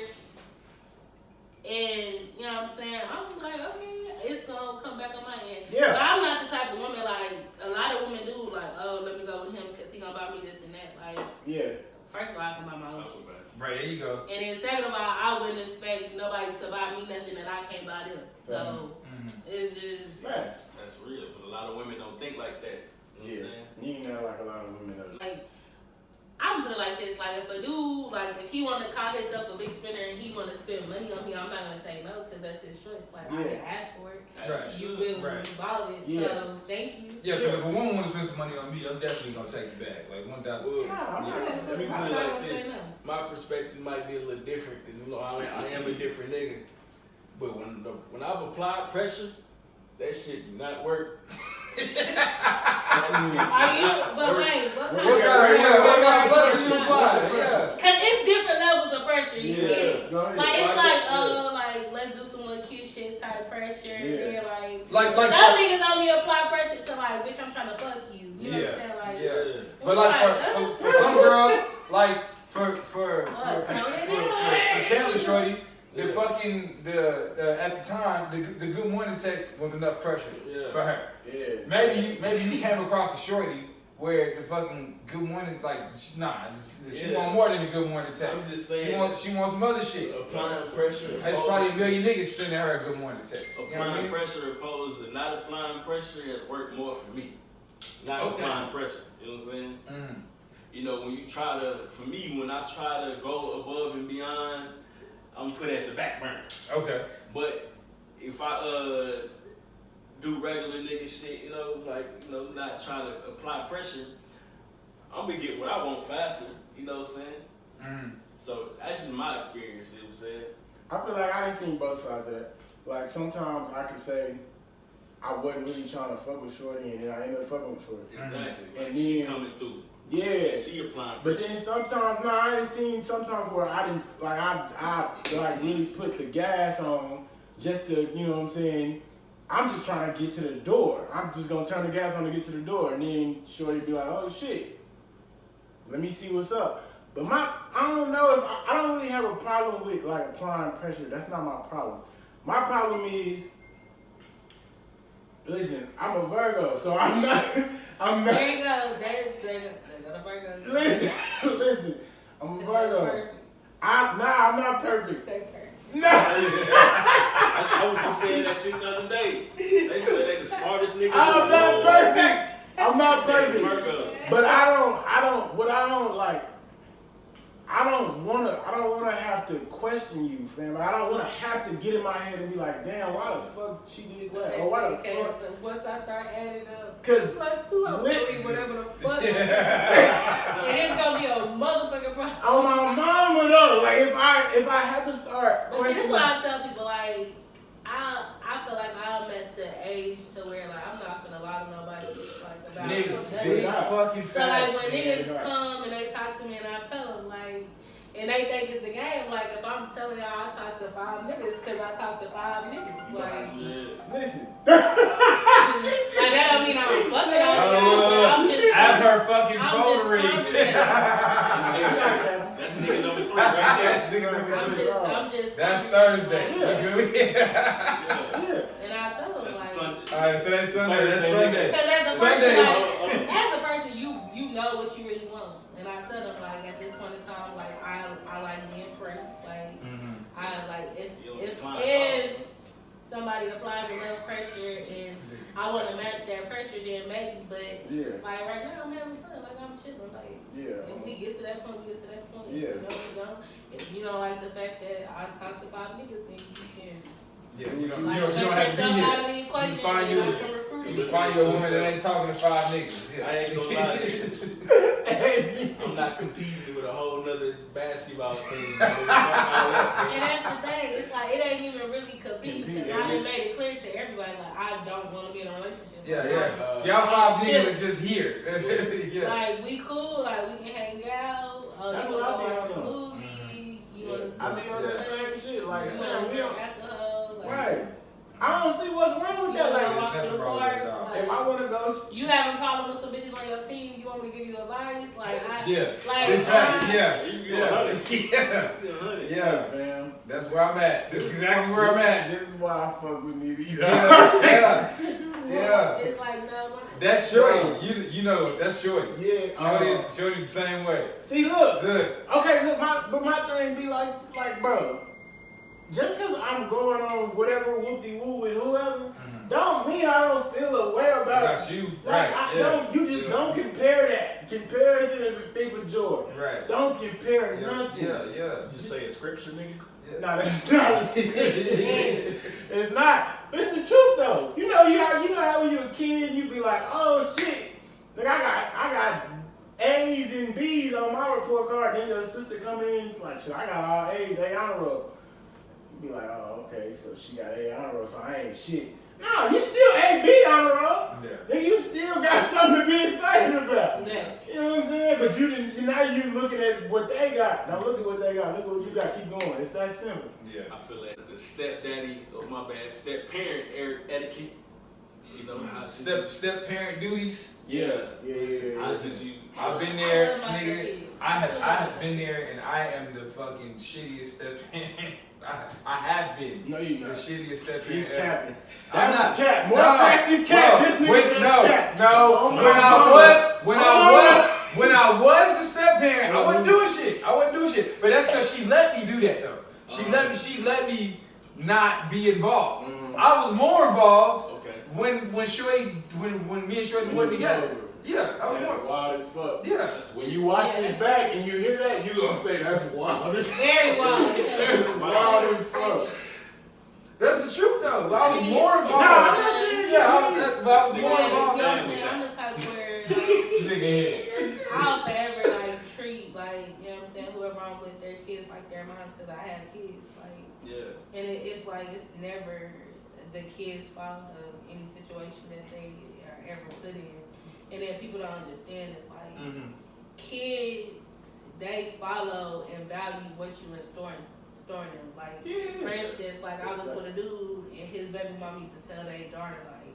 and you know what I'm saying, I'm like, okay, it's gonna come back on my end. Yeah. But I'm not the type of woman like a lot of women do. Like, oh, let me go with him because he gonna buy me this and that. Like, Yeah. first of all, I can buy my own shit. Right, there you go. And then second of all, I wouldn't expect nobody to buy me nothing that I can't buy them. So it's just That's real, but a lot of women don't think like that. You know what I'm saying? You know, like a lot of women know. like. I'm put it like this, like if a dude, like if he want to call himself a big spender and he want to spend money on me, I'm not going to say no because that's his choice. Like I didn't ask for it. Right. You really bought it, so thank you. Yeah, because if a woman want to spend some money on me, I'm definitely going to take it back. Like 1,000. Let me put it like this. My perspective might be a little different because you know I am a different nigga. But when I've applied pressure, that shit do not work. Are you? But wait, what kind of pressure you apply? Yeah. Because it's different levels of pressure you get. Go ahead. Like it's like let's do some little cute shit type pressure. And then Like some niggas only apply pressure to like, bitch, I'm trying to fuck you. You know what I'm saying? Like, But like for some girls, like for Chandler Shorty, the fucking at the time the good morning text was enough pressure for her. Yeah. Maybe you came across a shorty where the fucking good morning she want more than a good morning text. I'm just saying. She wants some other shit. Applying pressure. There's probably a million niggas sending her a good morning text. Applying pressure opposed to not applying pressure has worked more for me. Not applying pressure. You know what I'm saying? Mm. You know, when I try to go above and beyond, I'm put at the back burner. Okay. But if I do regular nigga shit, not trying to apply pressure, I'm gonna get what I want faster. You know what I'm saying? Mm. So that's just my experience. You know what I'm saying? I feel like I done seen both sides of that. Like sometimes I could say I wasn't really trying to fuck with Shorty, and then I ended up fucking with Shorty. Exactly. And Like she then- coming through. Yeah. She applying But pressure. then sometimes, I done seen sometimes where I didn't like I like really put the gas on just to, you know what I'm saying. I'm just trying to get to the door. I'm just gonna turn the gas on to get to the door, and then Shorty be like, "Oh shit, let me see what's up." But I don't know if I don't really have a problem with like applying pressure. That's not my problem. My problem is, listen, I'm a Virgo, so I'm not. there you go. There's a Virgo. Listen, I'm a Virgo. I'm not perfect. No. I was just saying that shit the other day. They said they the smartest niggas. I'm not perfect. I'm not perfect. Virgo. But I don't wanna have to question you, fam. I don't wanna have to get in my head and be like, damn, why the fuck she did that? Or why the fuck? Once I start adding up, 'Cause plus 2 or 3, whatever the fuck, and it's gonna be a motherfucking problem. on my mama though, like if I have to start But this is questioning, why I tell people like I feel like I'm at the age to where like I'm not finna lie to nobody like about Nigga, nothing. big fucking So like facts. when niggas come and they talk to me and I tell them like, and they think it's a game. Like if I'm telling y'all I talk to 5 niggas because I talk to 5 niggas. Like, listen. like that don't mean I'm fucking on y'all. I'm just As her fucking I'm phone just reads. confident. That's nigga number 3 right there. I'm just That's confident. Thursday. Like, You feel me? Yeah. and I tell them That's like. Sunday. Alright, so that's Sunday. That's Sunday. Because as a Sunday. person, as a person, you know what you really want, and I tell them like at this point in time, like I like being free, like I like if somebody applies enough pressure and I want to match that pressure, then maybe, but like right now I'm having fun, like I'm chilling, like if we get to that point, we get to that point. Yeah. You know, we don't. If you don't like the fact that I talk to 5 niggas, then you can. Yeah, you don't Like, have to be here. You can find you- You can find you a woman that ain't talking to 5 niggas. Yeah. I ain't gonna lie to you. I'm not competing with a whole nother basketball team. And that's the thing. It's like it ain't even really competing because I done made it clear to everybody like I don't want to be in a relationship. Yeah. Y'all 5 niggas are just here. Yeah. Like we cool. Like we can hang out. That's You what I wanna be watch a on. movie. You wanna I be on that same shit. Like, you man, wanna we drink don't. alcohol. Like, Right. I don't see what's wrong with that. You wanna Like, walk to the nothing wrong with park. that, dog. Like, if I want to go, you having a problem with some bitches on your team, you want me to give you advice. Like, Big facts. Yeah, fam. That's where I'm at. This is exactly where I'm at. This is why I fuck with Nita. Yeah. It's like, no. That's Shorty. You know, that's Shorty. Yeah. Shorty's the same way. See, look. Good. Okay, look, my thing be like, bro, just because I'm going on whatever whoop-de-woo with whoever, don't mean I don't feel a way about About you. Like, Right. don't compare that. Comparison is a thing for joy. Right. Don't compare nothing. Yeah. Just say a scripture, nigga. No, that's not. It's not. But it's the truth though. You know how when you a kid, you be like, oh shit, like I got A's and B's on my report card. Then your sister come in like, shit, I got all A's, A honor roll. You be like, oh okay, so she got A honor roll, so I ain't shit. No, you still A B honor roll. Yeah. Nigga, you still got something to be excited about. Yeah. You know what I'm saying? But you didn't. Now you looking at what they got. Now look at what they got. Look at what you got. Keep going. It's that simple. Yeah. I feel like the stepdaddy, step-parent etiquette. You know how Step parent duties. Yeah. How should you? I've been there, I love my nigga. kids. I have been there, and I am the fucking shittiest step parent. I have been. No, you The not. shittiest step He's parent. capping. I'm That not. was cap. More facts than cap. This nigga just cap. No. Oh my When God. I was the step parent, I wasn't doing shit. But that's because she let me do that though. She let me not be involved. I was more involved Okay. when me and Shorty went together. Yeah, I was That's more. wild as fuck. Yeah. That's When you watch this back and you hear that, you gonna say that's wild as fuck. Very wild. That's wild as fuck. That's the truth though. I was more involved. Nah, I'm not saying Yeah, that. but I was more Like, involved. you know what I'm saying? I'm the type where This nigga here. I'll forever like treat like, you know what I'm saying, whoever I'm with their kids like they're mine because I have kids. Like, Yeah. and it's like it's never the kids' fault of any situation that they are ever put in. And then people don't understand it's like kids, they follow and value what you instill in them. Like, for instance, like I was with a dude and his baby mom used to tell their daughter like,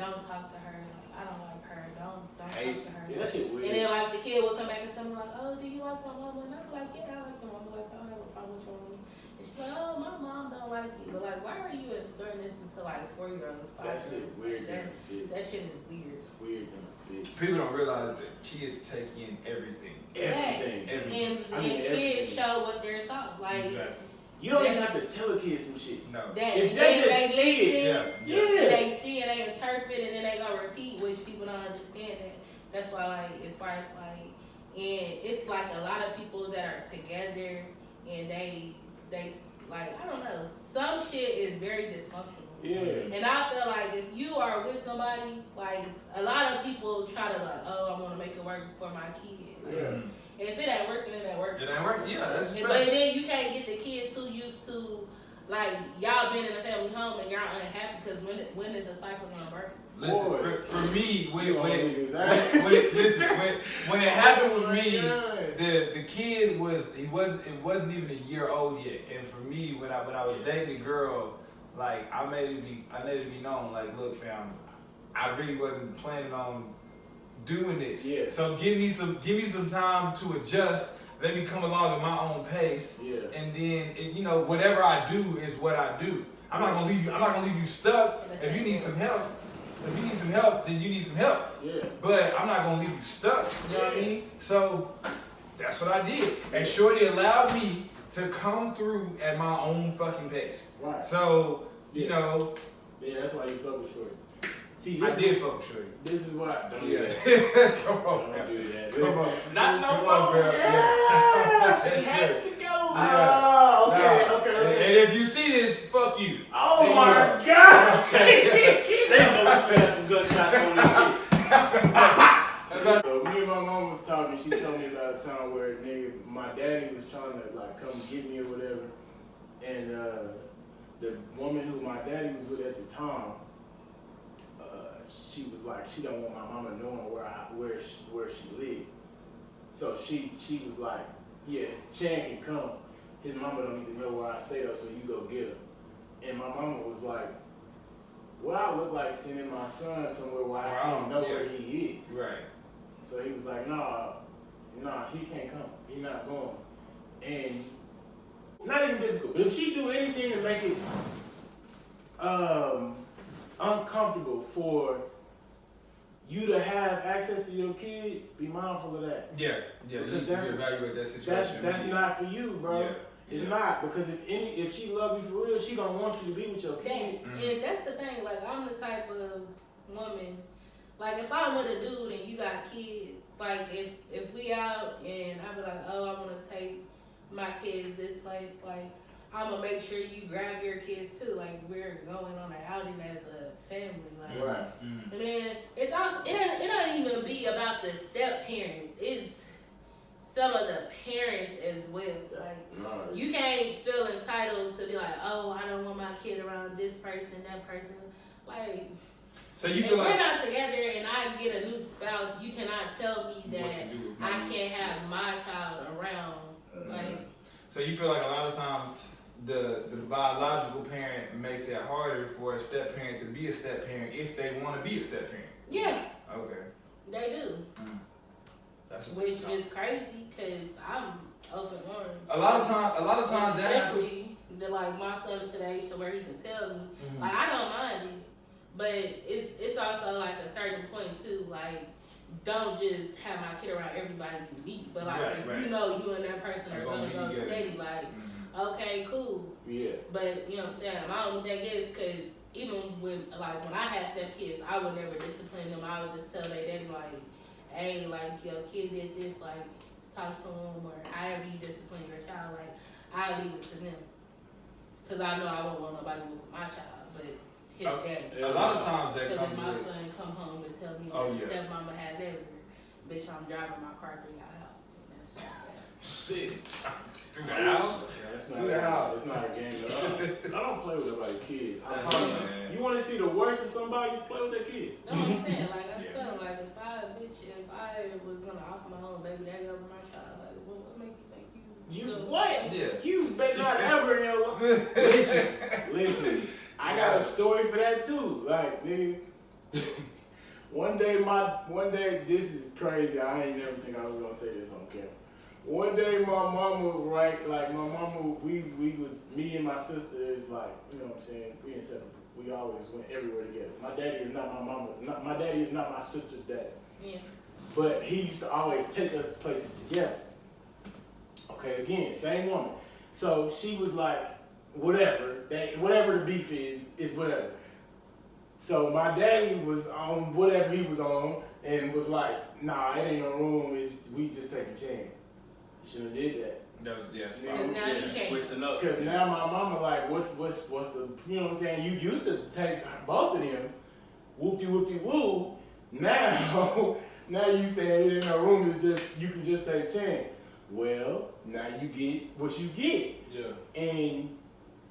don't talk to her. Like, I don't like her. Don't talk to her. Yeah, that shit weird. And then like the kid would come back and tell me like, oh, do you like my mama? And I'm like, yeah, I like your mama. Like, I don't have a problem with your mama. And she's like, oh, my mom don't like you. But like, why are you instilling this into like 4-year-olds? That shit weird. That shit is weird. It's weird. Bitch. People don't realize that kids take in everything. Everything. And kids show what they're taught. Like, You don't even have to tell a kid some shit. No. that If and they then just see it, listen, yeah. and they see it, they interpret it, and then they gonna repeat, which people don't understand that. That's why, like, as far as like, and it's like a lot of people that are together, and they like, I don't know, some shit is very dysfunctional. Yeah. And I feel like if you are with somebody, like a lot of people try to like, oh, I want to make it work for my kid. Like, Yeah. if it ain't working, it ain't working. It ain't working. Yeah, that's But facts. then you can't get the kid too used to, like, y'all been in a family home and y'all unhappy because when is the cycle gonna break? Listen, Boy. for me, when it Oh happened with me, God. the kid it wasn't even a year old yet. And for me, when I was dating a girl, like I made it be known, like, look, fam, I really wasn't planning on doing this. Yeah. So give me some time to adjust. Let me come along at my own pace. Yeah. And then whatever I do is what I do. I'm not gonna leave you stuck. If you need some help, then you need some help. Yeah. But I'm not gonna leave you stuck. You know what I mean? So that's what I did. And Shorty allowed me to come through at my own fucking pace. Right. So, Yeah, that's why you fuck with Shorty. See, I this did fuck with Shorty. This is why. Don't do Yeah. that. Come on, Don't man. do that. Come on. Not no Come on, more. girl. Yeah. She has to go. Ah, okay, Nah. okay. And if you see this, fuck you. Oh There my you God. Damn, I wish we had some gunshots on this shit. Me and my mom was talking. She told me about a time where my daddy was trying to like come get me or whatever, and the woman who my daddy was with at the time, she was like, she don't want my mama knowing where she lived. So she was like, yeah, Chan can come. His mama don't need to know where I stay though, so you go get her. And my mama was like, what I look like sending my son somewhere where I can't know where he is. Right. So he was like, nah, he can't come. He not going. And not even difficult, but if she do anything to make it uncomfortable for you to have access to your kid, be mindful of that. Yeah. You Because need to evaluate that situation. That's not for you, bro. Yeah. It's not, because if she love you for real, she gonna want you to be with your kid. And that's the thing. Like, I'm the type of woman. Like, if I'm with a dude and you got kids, like if we out and I be like, oh, I want to take my kids this place, like I'm gonna make sure you grab your kids too. Like, we're going on an outing as a family. Like, Right. And then it's also it don't even be about the step parents. It's some of the parents as well. Like, you can't feel entitled to be like, oh, I don't want my kid around this person, that person. Like, So you if feel we're like not together and I get a new spouse, you cannot tell me what that you do with I money. can't have my child around. Like, So you feel like a lot of times the biological parent makes it harder for a step parent to be a step parent if they want to be a step parent. yeah, Okay. they do. That's Which is crazy because I'm open orange. a lot of times that happens. Especially like my son is to the age to where he can tell me. Like, I don't mind it, but it's also like a certain point too. Like, don't just have my kid around everybody you meet, but like if you know you and that person are gonna go steady, like okay, cool. Yeah. But you know what I'm saying? My only thing is because even with like when I had step kids, I would never discipline them. I would just tell their daddy like, hey, like your kid did this, like talk to him or however you discipline your child. Like, I leave it to them. Cause I know I won't want nobody with my child, but his daddy. A lot of times that Cause comes if my with. son come home and tell me Oh, that yeah. stepmama had never, bitch, I'm driving my car through your house. And that's just Shit. Through the house. That's Through the house. It's not a game at all. I don't play with nobody's kids. I Yeah, promise man. you. You want to see the worst of somebody? Play with their kids. That's what I'm saying. Like, I Yeah. tell him, like, if I was gonna offer my own baby daddy over my child, like, what make you think You gonna- what? Yeah. You bet not ever in your life. Listen. I got a story for that too. Like, nigga, one day, this is crazy. I ain't never think I was gonna say this on camera. One day, my mama, we was, me and my sister is like, you know what I'm saying, we inseparable. We always went everywhere together. My daddy is not my mama, my daddy is not my sister's dad. Yeah. But he used to always take us places together. Okay, again, same woman. So she was like, whatever the beef is whatever. So my daddy was on whatever he was on and was like, nah, it ain't no room, we just take a chance. Shouldn't have did that. That was yes. Cause now you can't. Switching up. Cause now my mama like, what's the, you know what I'm saying? You used to take both of them, whoop-de-whoop-de-woo. Now you saying it ain't no room, it's just, you can just take a chance. Well, now you get what you get. Yeah. And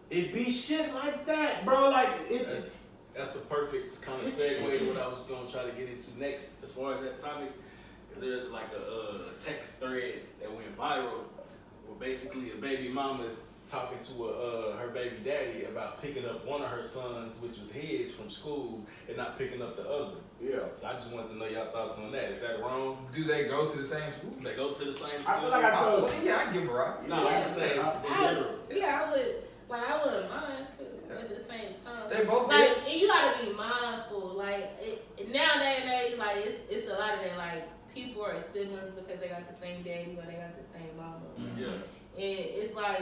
it be shit like that, bro. Like, That's the perfect kind of segue to what I was going to try to get into next. As far as that topic, there's like a text thread that went viral where basically a baby mama is talking to her baby daddy about picking up one of her sons, which was his, from school, and not picking up the other. yeah. So I just wanted to know y'all thoughts on that. Is that wrong? Do they go to the same school? They go to the same school? I feel like I told Well, yeah, I give her right. No, I'm just saying in general. I wouldn't mind. 'Cause at the same time, They both like, and you gotta be mindful. Like, nowadays and age, like it's a lot of that. Like, people are siblings because they got the same daddy or they got the same mama. Yeah. And it's like,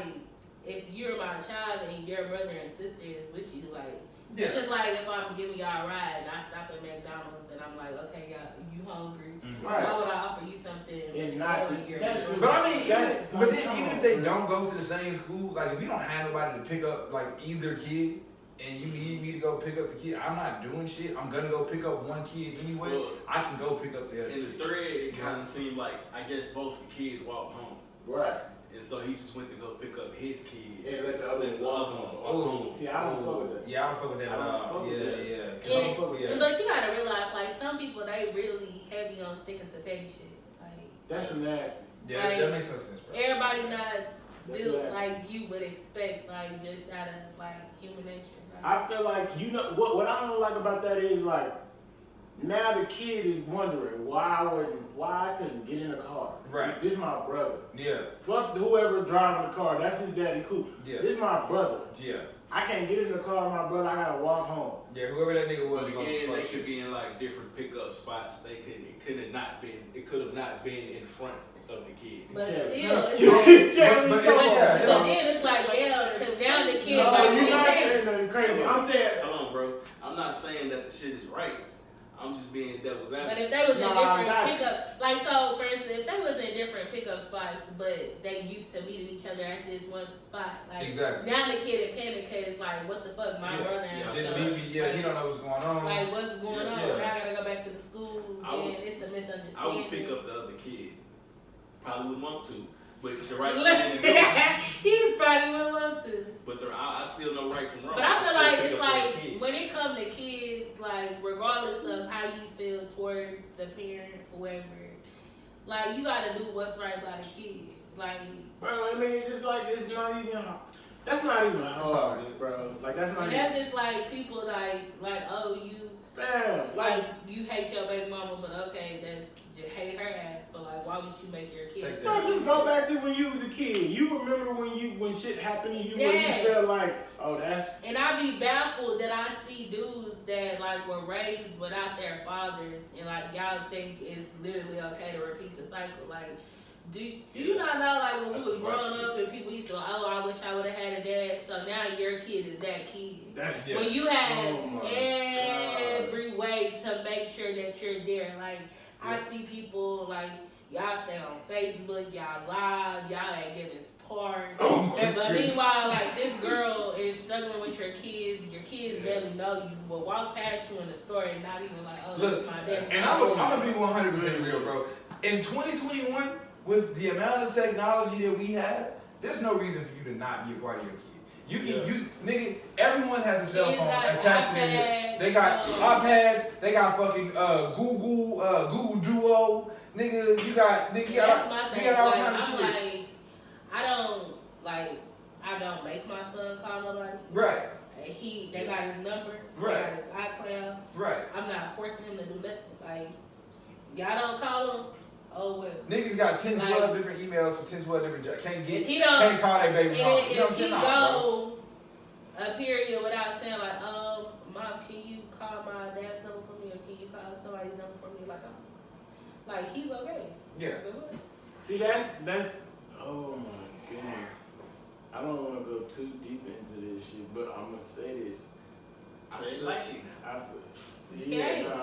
if you're my child and your brother and sister is with you, like, it's just like if I'm giving y'all a ride and I stop at McDonald's and I'm like, okay, y'all, you hungry? Right. Why would I offer you something? And not, that's, But I mean, that's, even if they don't go to the same school, like if you don't have nobody to pick up like either kid, and you need me to go pick up the kid, I'm not doing shit. I'm gonna go pick up one kid anyway. Well, I can go pick up the other In kid. the thread, it kind of seemed like, I guess both the kids walked home. right. And so he just went to go pick up his kid. And let the other Let one walk home. See, I don't fuck with that. Yeah, I don't fuck with that I at don't all. fuck with that. Yeah. don't fuck with that. But you gotta realize, like, some people, they really heavy on sticking to petty shit. Like, That's nasty. Yeah, Like, that makes no sense, bro. everybody not That's built nasty. like you would expect, like, just out of, like, human nature. Like, I feel like, you know, what I don't like about that is like, Now the kid is wondering why I couldn't get in the car. Right. This is my brother. Yeah. Fuck whoever driving the car. That's his daddy. Cool. Yeah. This is my brother. Yeah. I can't get in the car with my brother. I gotta walk home. Yeah. Whoever that nigga was, But again, they could be in like different pickup spots. It could have not been in front of the kid. But Yeah. still, it's like, But but then it's like, damn, because now the kid No, like, you're not hey, saying nothing crazy. I'm saying, Hold on, bro. I'm not saying that the shit is right. I'm just being devil's but advocate. if they was in Nah, different gotcha. pickup, like so, for instance, if they was in different pickup spots, but they used to meeting each other at this one spot, like Exactly. now the kid in panic is like, what the fuck, my brother and Just son, BB, yeah, he don't know what's going on. like what's going on? Yeah. Now I gotta go back to the school, and it's a misunderstanding. I would pick up the other kid. Probably would want to, but the right thing to do. He probably wouldn't want to. But I still know right from wrong. But I feel still like pick it's up the other like kid. when it comes to kids, like regardless of how you feel towards the parent, whoever, like you gotta do what's right by the kid. Like, bro, I mean, it's just like, it's not even, that's not even hard, bro. Like, that's not and even, that's just like people like oh you fam, like you hate your baby mama, but okay, that's you hate her ass, but like why would you make your kid? Take bro, just go back to when you was a kid. You remember when shit happened to you, where Yeah. you felt like, oh, that's, And I be baffled that I see dudes that like were raised without their fathers, and like y'all think it's literally okay to repeat the cycle. Like, do you not know like when we That's was some growing right up and people used to oh I wish I would have had a dad. So now your kid is that kid. that's When you had Oh my every way to make sure that you're there. Like I see people like y'all stay on Facebook, y'all live, y'all at Gibbons Park. Oh my But goodness. meanwhile, like this girl is struggling with your kids barely know you, will walk past you in the store and not even like, oh, Look, that's my dad. and I'm gonna be 100% real, bro. In 2021, with the amount of technology that we have, there's no reason for you to not be a part of your kid. You can, nigga, everyone has a cell Kids phone got attached to their head. iPads, They got iPads, they got fucking Google Duo, nigga, you got That's my thing. all Like, kind of I'm shit. like, I don't make my son call nobody. Right, And they got his number, Right. they got his iCloud. right. I'm not forcing him to do nothing. Like, y'all don't call him, oh well. Niggas got 10, 12 Like- different emails for 10, 12 different jobs. Can't If he don't, can't call their baby mom. and You know what I'm if he saying? Nah, bro. go a period without saying like, mom, can you call my dad's number for me, or can you call somebody's number for me? Like he's okay. Yeah. see, that's, oh my goodness. I don't want to go too deep into this shit, but I'm gonna say this. Tread lightly. Yeah.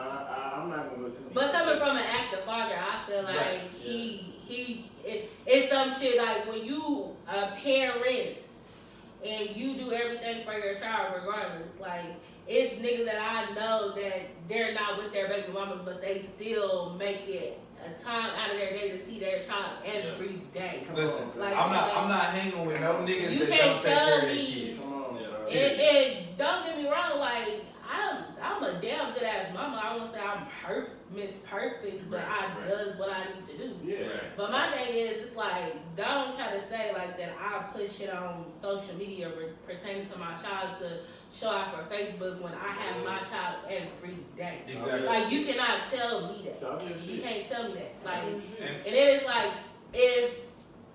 I'm not gonna go too deep. But coming from an active father, I feel like Right, it's some shit like when you parents and you do everything for your child regardless. Like it's niggas that I know that they're not with their baby mamas, but they still make it a time out of their day to see their child every day. Listen, Like, I'm not hanging with no niggas You that can't don't take care tell of their me- kids. Come on, Yeah. bro. And don't get me wrong, like I'm a damn good ass mama. I won't say I'm Miss Perfect, but I Right. does what I need to do. Yeah. But my thing is, it's like, don't try to say like that I put shit on social media pertaining to my child to show out for Facebook when I have my child every day. Exactly. Like you cannot tell me that. Talk your You shit. can't tell me that. Like, And- and then it's like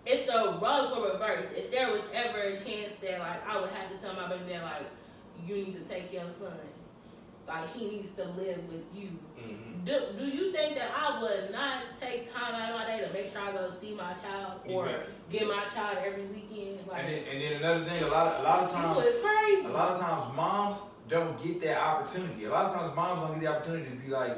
if the roles were reversed, if there was ever a chance that like I would have to tell my baby that like you need to take your son, like he needs to live with you. Mm-hmm. Do you think that I would not take time out of my day to make sure I go see my child or Exactly. get my child every weekend? Like, And then another thing, a lot of people times, is crazy. a lot of times moms don't get that opportunity. A lot of times moms don't get the opportunity to be like,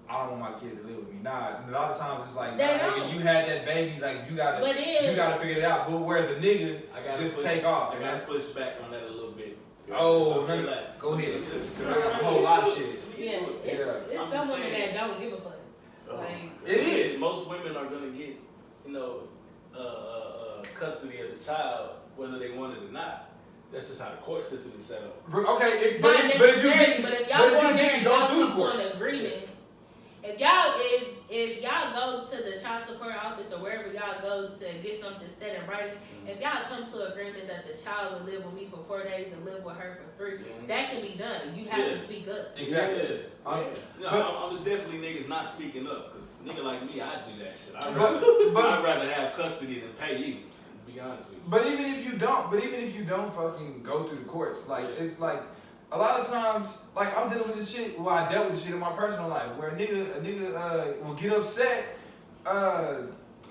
I don't want my kid to live with me. Nah, a lot of times it's like, They nah, don't. nigga, you had that baby, like you gotta But then- you gotta figure it out. But whereas the nigga I gotta just push- take off. I and gotta that's, push back on that a little bit. oh, I feel no, like- go ahead. 'Cause I got a whole lot of shit. Yeah, Yeah. it's I'm some just women saying. that don't give a fuck. Oh, Like, It is. Most women are gonna get, custody of the child whether they want it or not. That's just how the court system is set up. Okay, not but if you necessarily, get, but if but y'all if go you there get, and don't y'all do the come court. to an agreement, if if y'all go to the child support office or wherever y'all go to get something set in writing, if y'all come to an agreement that the child will live with me for 4 days and live with her for 3, that can be done. You have to speak up. Exactly. No, I was definitely niggas not speaking up, because nigga like me, I do that shit. I'd rather have custody than pay you, to be honest with you. But even if you don't fucking go through the courts, like it's like a lot of times, like I'm dealing with this shit. Well, I dealt with this shit in my personal life, where a nigga will get upset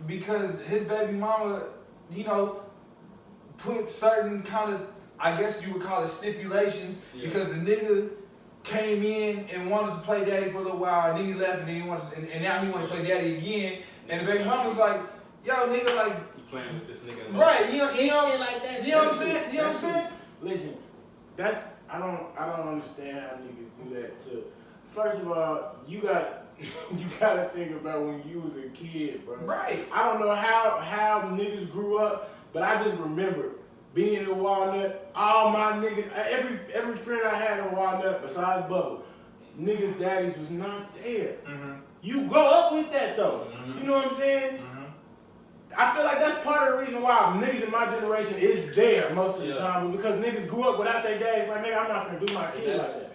because his baby mama, you know, put certain kind of, I guess you would call it stipulations, because the nigga came in and wanted to play daddy for a little while, and then he left, and then he wanted to, and now he want to play daddy again, and the baby mama's like, yo, nigga, like, You playing with this nigga. right? You know Shit like that. what I'm saying? You know what I'm saying? Listen, I don't understand how niggas do that too. First of all, you gotta think about when you was a kid, bro. Right. I don't know how niggas grew up, but I just remember being in Walnut, all my niggas, every friend I had in Walnut besides Bubba, niggas' daddies was not there. Mm-hmm. You grow up with that though. Mm-hmm. You know what I'm saying? Mm-hmm. I feel like that's part of the reason why niggas in my generation is there most of the time, because niggas grew up without their dads. Like, nigga, I'm not gonna do my kid like that.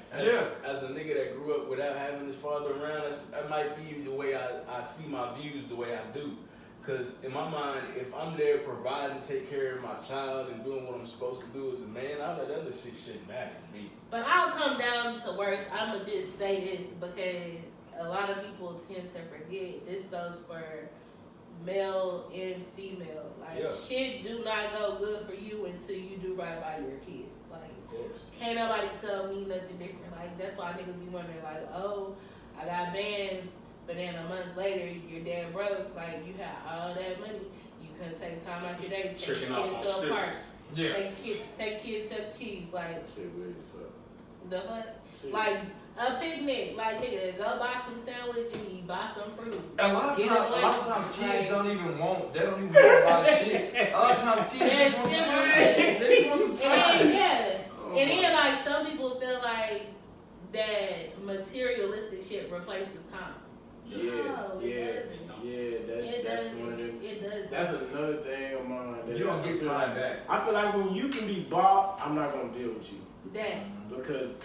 As a nigga that grew up without having his father around, that might be the way I see my views the way I do. Because in my mind, if I'm there providing, take care of my child and doing what I'm supposed to do as a man, all that other shit shouldn't matter to me. But I'll come down to worse. I'm going to just say this because a lot of people tend to forget. This goes for male and female. Like, shit do not go good for you until you do right by your kids. Like, Of course. Can't nobody tell me nothing different. Like, that's why niggas be wondering, like, oh, I got bands, but then a month later, your dad broke. Like, you had all that money. You couldn't take time out your day to take Tricking your off kids on to a park. strippers. Yeah. Take kids to cheese. Like, Shit weird as fuck. the fuck? Shit. Like, a picnic. Like, nigga, go buy some sandwich and you buy some fruit. A lot of Get times, away. kids Like, don't even want. They don't even want a lot of shit. A lot of times, kids just want some time. They just want some And time. then, yeah. Oh And my. then, like, some people feel like that materialistic shit replaces time. Yeah, No, it yeah, doesn't. yeah. It That's doesn't. one of them. It doesn't. That's another thing of mine. That You don't I get feel time like- back. I feel like when you can be bought, I'm not gonna deal with you, That. because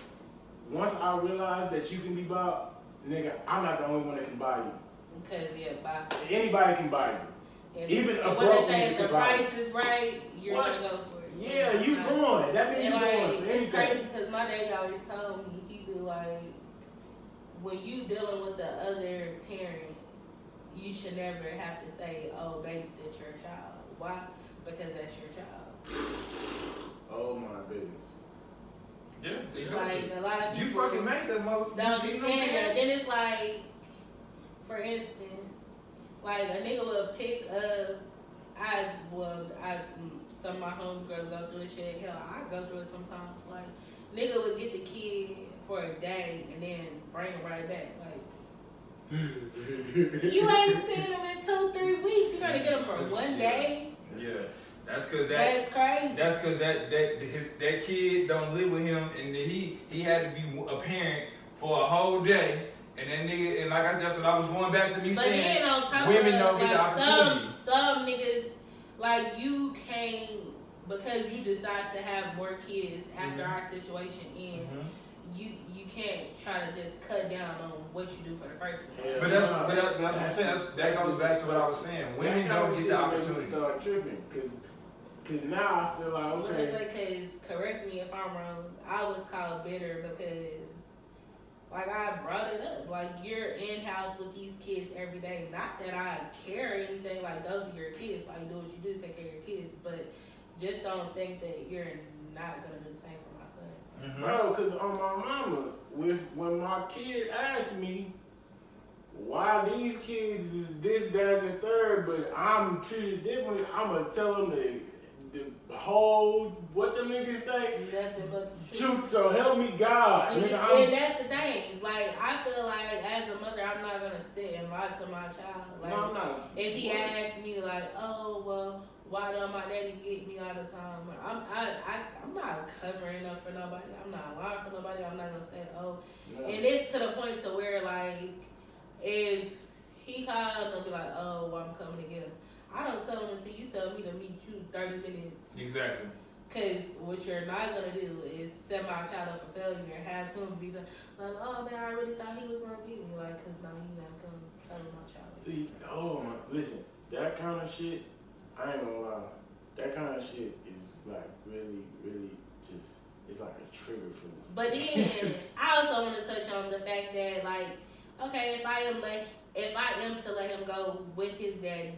once I realize that you can be bought, nigga, I'm not the only one that can buy you. Because, yeah, bye. Anybody can buy you. And Even a and broke when they say nigga if the can buy price is right, you're What? going to go for it. Yeah, you Right. going. That means And you like, going for it's anything. crazy because my daddy always told me, he be like, when you dealing with the other parent, you should never have to say, oh, babysit your child. Why? Because that's your child. Oh my goodness. Yeah, It's like a lot of You people fucking make that mother. don't You know what I'm understand that. saying? Then it's like, for instance, like a nigga will pick up, some of my homegirls go through this shit. Hell, I go through it sometimes. Like, nigga would get the kid for a day and then bring him right back. Like, you ain't seen him in 2-3 weeks. You gotta get him for one day. Yeah, that's cause That's crazy. That's cause that kid don't live with him, and he had to be a parent for a whole day. And that nigga, and like that's what I was going back to me But saying. then on top women of don't get the like opportunity. some niggas, like you can't, because you decide to have more kids after our situation ends, you can't try to just cut down on what you do for the first one. Yeah. But that's what I'm saying. That goes back to what I was saying. Women don't get the opportunity. Start tripping, cause now I feel like okay. Because correct me if I'm wrong, I was called bitter because like I brought it up. Like you're in house with these kids every day. Not that I care or anything. Like those are your kids. Like do what you do, take care of your kids. But just don't think that you're not gonna do the same for my son. Bro, cause on my mama, when my kid asked me why these kids is this, that, and the third, but I'm treated differently, I'ma tell them the whole, what the niggas say? Nothing but the Truth, so help me God. And, Nigga, and that's the thing. Like I feel like as a mother, I'm not gonna sit and lie to my child. Like no, I'm not. if he asks me like, oh well, why don't my daddy get me all the time? I'm not covering up for nobody. I'm not lying for nobody. I'm not gonna say oh. No. And it's to the point to where like if he called and be like, oh, well, I'm coming to get him. I don't tell him until you tell me to meet you 30 minutes. Exactly. Because what you're not going to do is set my child up for failure and have him be like, oh, man, I really thought he was going to beat me. Like, because now he's not going to tell my child. See, listen, that kind of shit, I ain't gonna lie, that kind of shit is like really, really just, it's like a trigger for me. But then, I also want to touch on the fact that, like, okay, if I am to let him go with his daddy,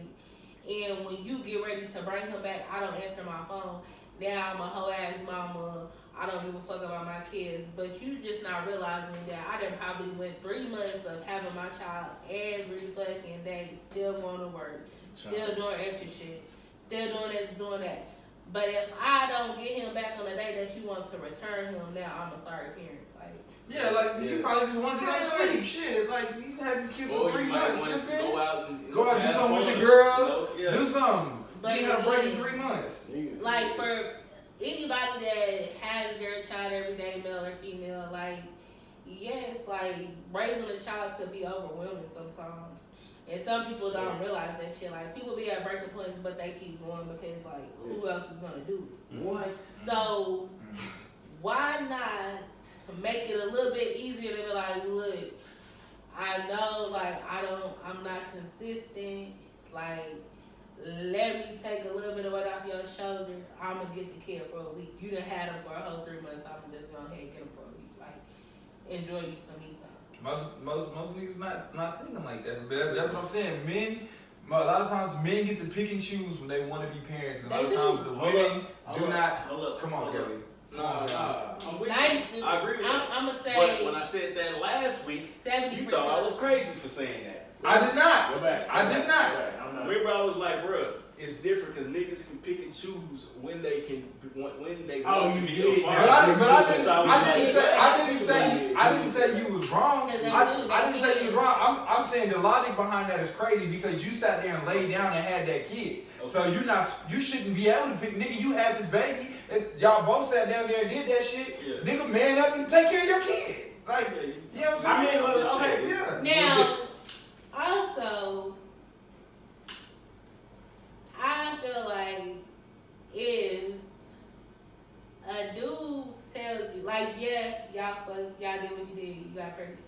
and when you get ready to bring him back, I don't answer my phone. Now I'm a whole ass mama. I don't give a fuck about my kids. But you just not realizing that I done probably went 3 months of having my child every fucking day, still going to work, still doing extra shit, still doing this, doing that. But if I don't get him back on the day that you want to return him, now I'm a sorry parent. Like, yeah, like you probably just wanted to go to sleep. Shit, like you had these kids for 3 months. Want to go out and go out, do something with your girls. You know? Do something. But you had a break in 3 months. like for anybody that has their child every day, male or female, like yes, like raising a child could be overwhelming sometimes. And some people don't realize that shit. Like, people be at breaking points, but they keep going because, like, who else is going to do it? What? So, why not make it a little bit easier to be like, look, I know, like, I'm not consistent. Like, let me take a little bit of weight off your shoulder. I'm going to get the kid for a week. You done had him for a whole 3 months. I'm just going to get him for a week. Like, enjoy you some me time. Most niggas not thinking like that. But that's what I'm saying. Men, a lot of times men get to pick and choose when they want to be parents. And a lot of times the women do not. Come on, Kelly. Nah. I'm with you. I agree with that. I'm going to say. But when I said that last week, 70%. you thought I was crazy for saying that. I did not. Go back. I did not. Remember, I was like, bro, it's different because niggas can pick and choose when they want to be a father. I didn't say you was wrong. I didn't say you was wrong. I'm saying the logic behind that is crazy because you sat there and laid down and had that kid. Okay. So you shouldn't be able to pick. Nigga, you had this baby. Y'all both sat down there and did that shit. Yeah. Nigga, man up and take care of your kid. Like, you know what I'm saying? Okay, yeah. Now, also, I feel like if a dude tells you, like, yeah, y'all did what you did, you got pregnant.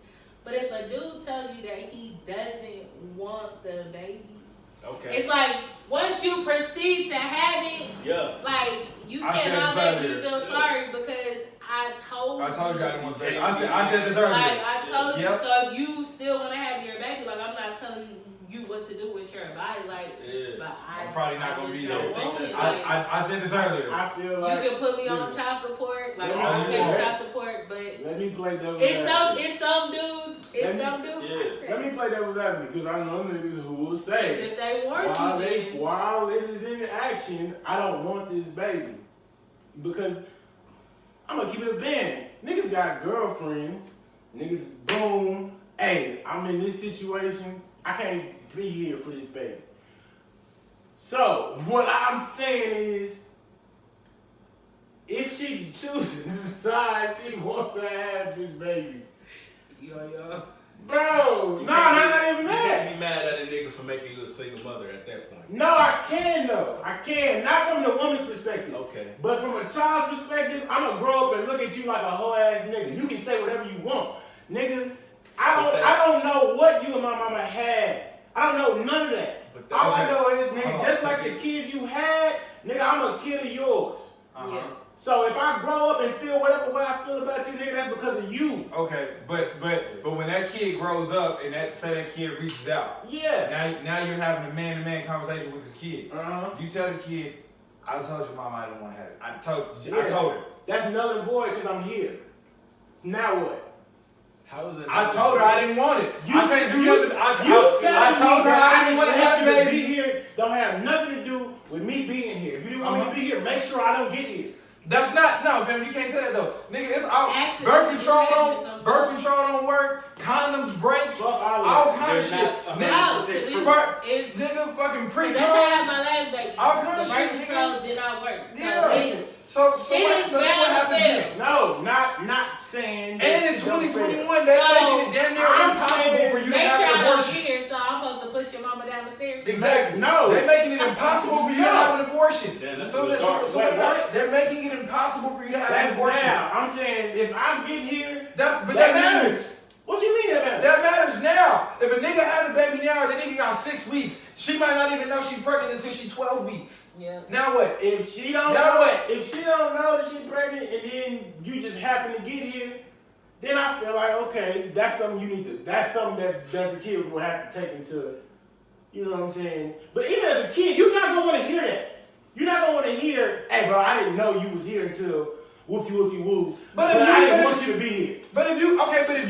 But if a dude tells you that he doesn't want the baby, okay, it's like once you proceed to have it, like you cannot make me feel sorry because I told you I didn't want the baby. I said this earlier. Like I told you, so if you still want to have your baby, like I'm not telling you what to do with your body, like, but I'm probably not gonna be there. I said this earlier. I feel like you can put me on child support, like I'm paying child support, but let me play devil's advocate. It's some dudes. Like let me play devil's advocate because I know niggas who will say if they want while it is in action, I don't want this baby because I'm gonna keep it a band. Niggas got girlfriends. Niggas boom. Hey, I'm in this situation. I can't be here for this baby. So, what I'm saying is, if she chooses to decide she wants to have this baby. Bro, not even You that. can't be mad at a nigga for making you a single mother at that point. No, I can though. I can. Not from the woman's perspective. Okay. But from a child's perspective, I'm gonna grow up and look at you like a whole ass nigga. You can say whatever you want. Nigga, I don't know what you and my mama had. I don't know none of that. All I know is, nigga, just like the kids you had, nigga, I'm a kid of yours. Yeah. So if I grow up and feel whatever way I feel about you, nigga, that's because of you. Okay, but when that kid grows up and that kid reaches out, now you're having a man-to-man conversation with this kid. You tell the kid, I told your mama I didn't want to have it. I told her. That's null and void because I'm here. So now what? How is it? I told her I didn't want it. I can't do nothing. I told her I didn't want to have a baby. Be here don't have nothing to do with me being here. If you don't want me to be here, make sure I don't get here. That's not, no, fam, you can't say that though. Nigga, it's out. Birth control don't work. Condoms break. All kind of shit. Nigga, fucking pre-cum. That's how I had my last baby. All kind of shit, birth control did not work. Yeah. So what happens then? No, not saying. And in 2021, they making it damn near impossible for you to have an abortion. Make sure I don't get here, so I'm supposed Exactly. No. They're making it impossible for you to have an abortion. Yeah, that's So they're making it impossible for you to have an abortion. Now. I'm saying if I get here, But that matters. What you mean that matters? That matters now. If a nigga has a baby now, the nigga got 6 weeks. She might not even know she's pregnant until she's 12 weeks. Yeah. Now what? If she don't Now know, what? if she don't know that she's pregnant and then you just happen to get here, then I feel like okay, that's something you need to. That's something that the kid will have to take into. You know what I'm saying? But even as a kid, you're not gonna want to hear that. You're not gonna want to hear, "Hey, bro, I didn't know you was here until whoopty-woo." But I didn't want you to be here. But if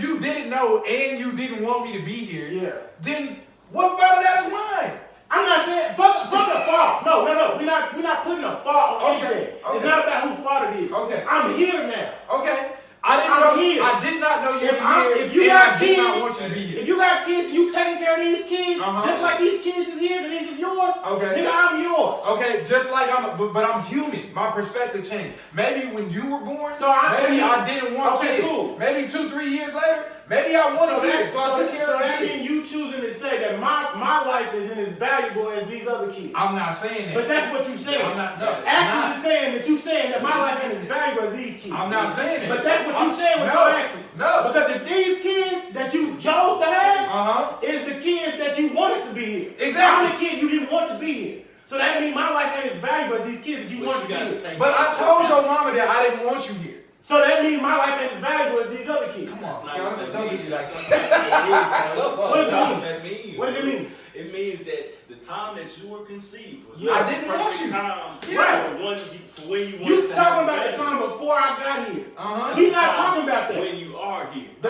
you didn't know and you didn't want me to be here, Yeah. then what part of that is mine? I'm not saying fuck the fault. No. We're not putting a fault on Okay, anything. okay. It's not about whose fault it is. Okay. I'm here now. Okay. I'm here. I did not know you were here. If you and got I did not kids, want you to be here. if you got kids and you taking care of these kids, just like these kids is his and this is yours, Okay. nigga, I'm yours. Okay, just like but I'm human. My perspective changed. Maybe when you were born, maybe I didn't want kids. Cool. Maybe 2-3 years later, maybe I wanted kids, so I took care of that kids. means you choosing to say that my life isn't as valuable as these other kids. I'm not saying that. But that's what you saying. I'm not. No, Actions is saying that you saying that my life ain't as valuable as these kids. I'm not saying that. But that's what you saying with your actions. No. Because if these kids that you chose to have is the kids that you wanted to be here. Exactly. I'm the kid you didn't want to be here. So that means my life ain't as valuable as these kids that you want to be here. But I told your mama that I didn't want you here. So that means my life ain't as valuable as these other kids. Come on, That's Kelvin, not don't what do me that like means. that. What does it mean? That means? What does it mean? It means that the time that you were conceived was Yeah. not I didn't the want perfect you. time Yeah. for when you wanted You to talking have a about the family. time before I got here. Uh-huh. We not talking about that. When you are here. The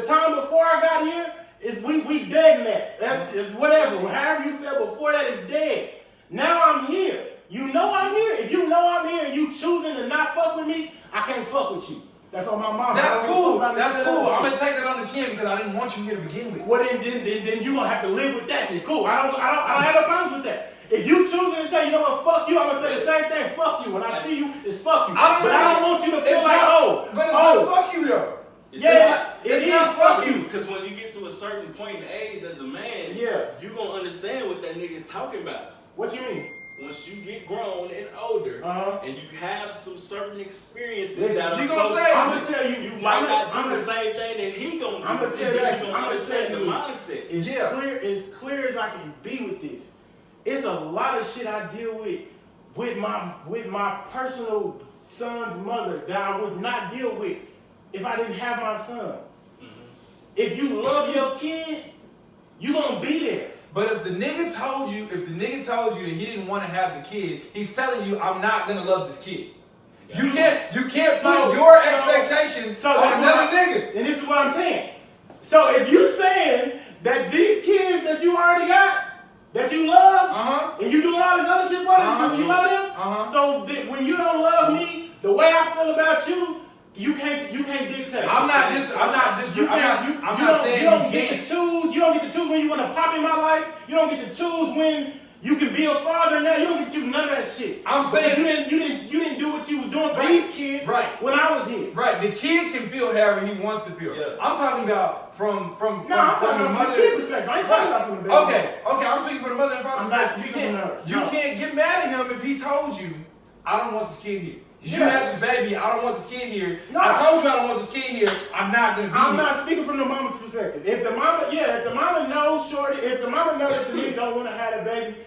time before I got here is we dead in that. That's whatever. However you feel before that is dead. Now I'm here. You know I'm here. If you know I'm here and you choosing to not fuck with me, I can't fuck with you. That's on my mama. That's cool. That's cool. I'm gonna take that on the chin because I didn't want you here to begin with. Well then you gonna have to live with that. Then cool. I don't have no problems with that. If you choosing to say, you know what, fuck you, I'm gonna say the same thing. Fuck you. When I see you, it's fuck you. I don't want you to feel like But it's not fuck you though. It's not fuck you. Because when you get to a certain point in age as a man, Yeah. you gonna understand what that nigga's talking about. What you mean? Once you get grown and older, and you have some certain experiences that are you gonna close, say, I'm gonna tell you, you might not do the same thing that he gonna do. I'm gonna tell you, It's just you gonna understand the mindset. As clear as I can be with this. It's a lot of shit I deal with my personal son's mother that I would not deal with if I didn't have my son. If you love your kid, you gonna be there. But if the nigga told you that he didn't want to have the kid, he's telling you, I'm not gonna love this kid. You can't put your expectations on another nigga. And this is what I'm saying. So if you saying that these kids that you already got, that you love, and you doing all this other shit for them because you love them, so when you don't love me, the way I feel about you, you can't dictate. I'm not saying you don't get to choose. You don't get to choose when you want to pop in my life. You don't get to choose when you can be a father now. You don't get to choose none of that shit. I'm saying you didn't do what you was doing for these kids when I was here. Right. The kid can feel however he wants to feel. Yeah. I'm talking about from I'm talking the about mother. from the kid perspective. I ain't talking about from the baby. Okay, I'm speaking for the mother and father. I'm not speaking from her. You can't get mad at him if he told you, I don't want this kid here. You have this baby, I don't want this kid here. No. I told you I don't want this kid here. I'm not gonna be I'm here. not speaking from the mama's perspective. If the mama knows shorty, if the mama knows that the nigga don't want to have a baby,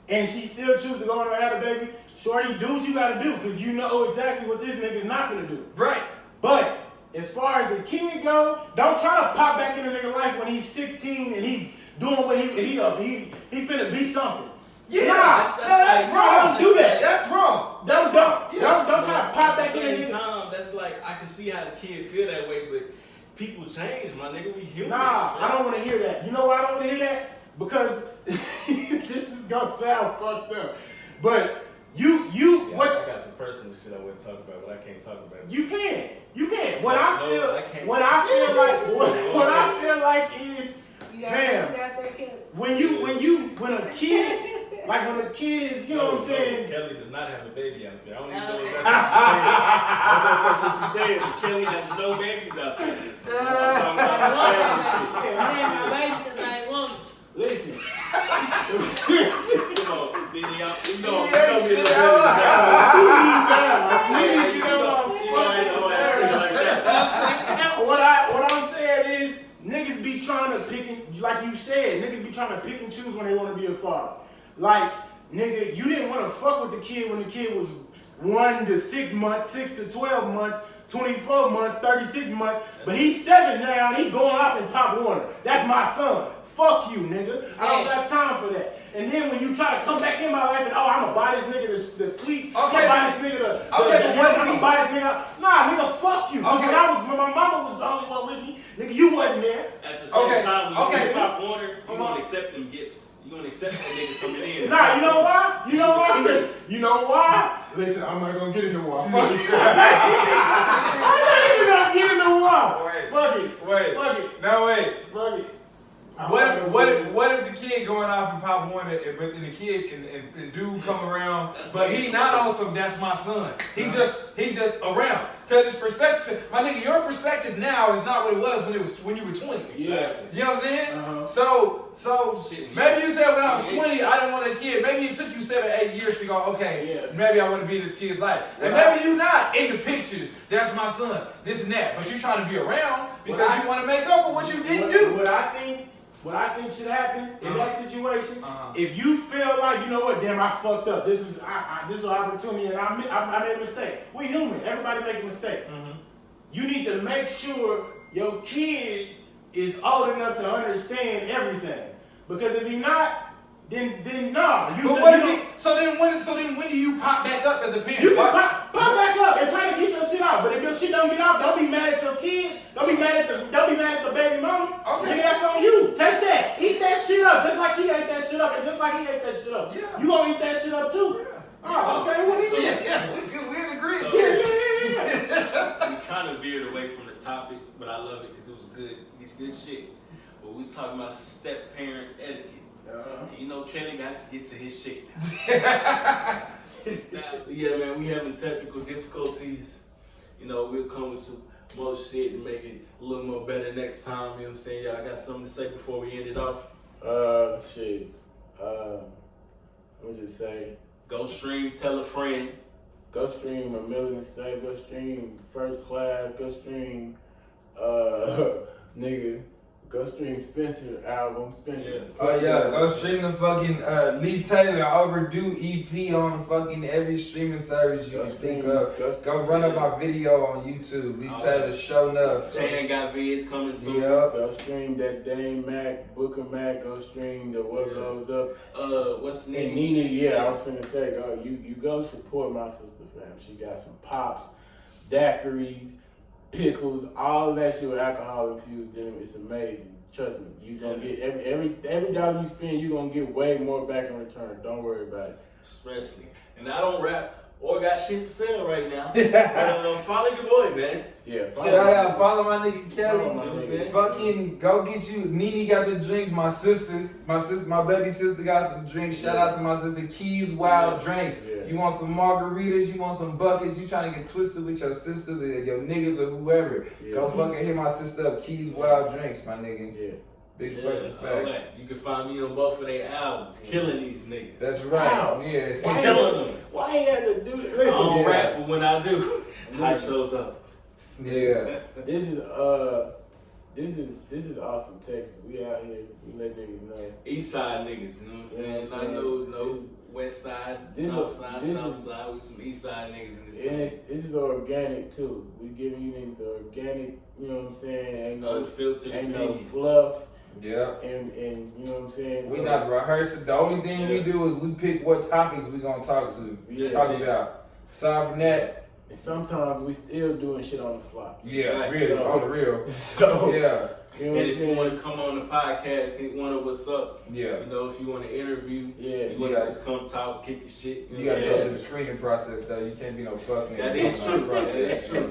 and she still chooses to go on and have a baby, shorty, do what you gotta do, because you know exactly what this nigga's not gonna do. Right. But as far as the kid go, don't try to pop back in a nigga life when he's 16 and he doing what he finna be something. Yeah, that's wrong. Don't do that. That's wrong. Don't try to pop back in At a the same nigga. time, that's like, I can see how the kid feel that way, but people change, my nigga. We human. Nah, I don't want to hear that. You know why I don't want to hear that? Because this is gonna sound fucked up. But I got some personal shit I wouldn't talk about, but I can't talk about it. You can. What I feel like is, man, when a kid, like when a kid is, you know what I'm saying? Kelly does not have a baby out there. I don't even know if that's what you said. I don't know if that's what you said, but Kelly has no babies out there. I'm talking about some family shit. I ain't my baby because I ain't want it. Listen. on, Nene, you know what I'm saying is, niggas be trying to pick and, like you said, niggas be trying to pick and choose when they want to be a father. Like, nigga, you didn't want to fuck with the kid when the kid was 1 to 6 months, 6 to 12 months, 24 months, 36 months, but he's 7 now and he going off in Pop Warner. That's my son. Fuck you, nigga. I don't got time for that. And then when you try to come back in my life and, oh, I'm gonna buy this nigga the cleats, I'm gonna buy this nigga I'm gonna buy this nigga. Nah, nigga, fuck you. Okay. When my mama was the only one with me, nigga, you wasn't there. At the same time, when you Pop Warner, you gonna accept them gifts. You gonna accept that nigga coming in. Nah, you know why? You know why? You know why? Listen, I'm not gonna get in the wall. Fuck it. I'm not even gonna get in the wall. Fuck it. Fuck it. No, wait. Fuck it. What if the kid going off in Pop Warner and the kid and dude come around, but he not on some that's my son. He just around. Cause his perspective, my nigga, your perspective now is not what it was when you were 20. Exactly. You know what I'm saying? So Shit, maybe you said when I was 20, I didn't want a kid. Maybe it took you 7, 8 years to go, okay, maybe I want to be in this kid's life. And maybe you not in the pictures, that's my son, this and that. But you trying to be around because you want to make up for what you didn't do. What I think should happen in that situation, if you feel like, you know what, damn, I fucked up. This is an opportunity, and I made a mistake. We're human. Everybody make a mistake. You need to make sure your kid is old enough to understand everything. Because if he's not, then no. So then when do you pop back up as a parent? You can pop back up and try to get your shit out. But if your shit don't get out, don't be mad at your kid. Don't be mad at the baby mama. Okay. Nigga, that's on you. Take that. Eat that shit up. Just like she ate that shit up and just like he ate that shit up. Yeah. You gonna eat that shit up too. Yeah. Oh, okay. What do you mean? Yeah. We agree. We kind of veered away from the topic, but I love it because it was good. It's good shit. But we was talking about step parents etiquette. You know, Kenny got to get to his shit now. So yeah, man, we having technical difficulties. You know, we'll come with some more shit to make it a little more better next time. You know what I'm saying? Y'all got something to say before we end it off? Shit. Let me just say. Go stream, tell a friend. Go stream A Million Say. Go stream First Class. Go stream, nigga. Go stream Spencer album. Spencer. Oh yeah, go stream the fucking Lee Taylor Overdue EP on fucking every streaming service you can think of. Go run up my video on YouTube. Lee Taylor Show Enough. Chan got vids coming soon. Yep. Go stream that Dame Mac, Booker Mac. Go stream the What Goes Up. What's and Nene? I was finna say, you go support my sister, fam. She got some pops, daiquiris, pickles, all of that shit with alcohol infused in them. It's amazing. Trust me. You gonna get every dollar you spend, you gonna get way more back in return. Don't worry about it. Especially. And I don't rap or got shit for sale right now. Follow your boy, man. Yeah. Shout out, follow my nigga Kelly. Fucking go get you. Nene got the drinks. My baby sister got some drinks. Shout out to my sister Keys Wild Drinks. Yeah. You want some margaritas? You want some buckets? You trying to get twisted with your sisters or your niggas or whoever? Yeah. Go fucking hit my sister up. Keys Wild Drinks, my nigga. Yeah. Big fucking facts. Right. You can find me on both of their albums. Killing these niggas. That's right. Wow. Yeah. Killing them. Why he had to do this? I don't rap, but when I do, hype shows up. Yeah. This is awesome, Texas. We out here. We let niggas know. East side niggas, you know what I'm saying? I know west side, north side, south side. We some east side niggas in this thing. And this is organic too. We giving you niggas the organic, you know what I'm saying? Ain't no unfiltered opinions. No fluff. Yeah. And you know what I'm saying? We not rehearsing. The only thing we do is we pick what topics we gonna talk about. Aside from that. And sometimes we still doing shit on the fly. Yeah, really, on the real. So yeah. You know, and if you want to come on the podcast, hit one of us up. Yeah. You know, if you want to interview, you want to just come talk, kick your shit. You got to go through the screening process, though. You can't be no fucking. That is true. That is true.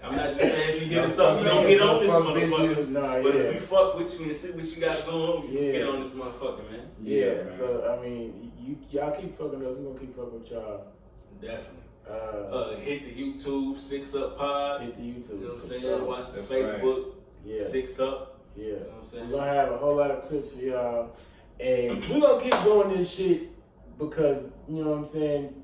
I'm not just saying if you get us something, you don't get on this motherfucker. Nah, but if we fuck with you and see what you got going on, you get on this motherfucker, man. Yeah. Man. So I mean, y'all keep fucking us. We gonna keep fucking with y'all. Definitely. Hit the YouTube, 6 Up Pod. Hit the YouTube. You know what I'm saying? Watch the Facebook. Yeah. 6 Up. Yeah. You know what I'm saying? We're gonna have a whole lot of clips for y'all. And we're gonna keep doing this shit because, you know what I'm saying,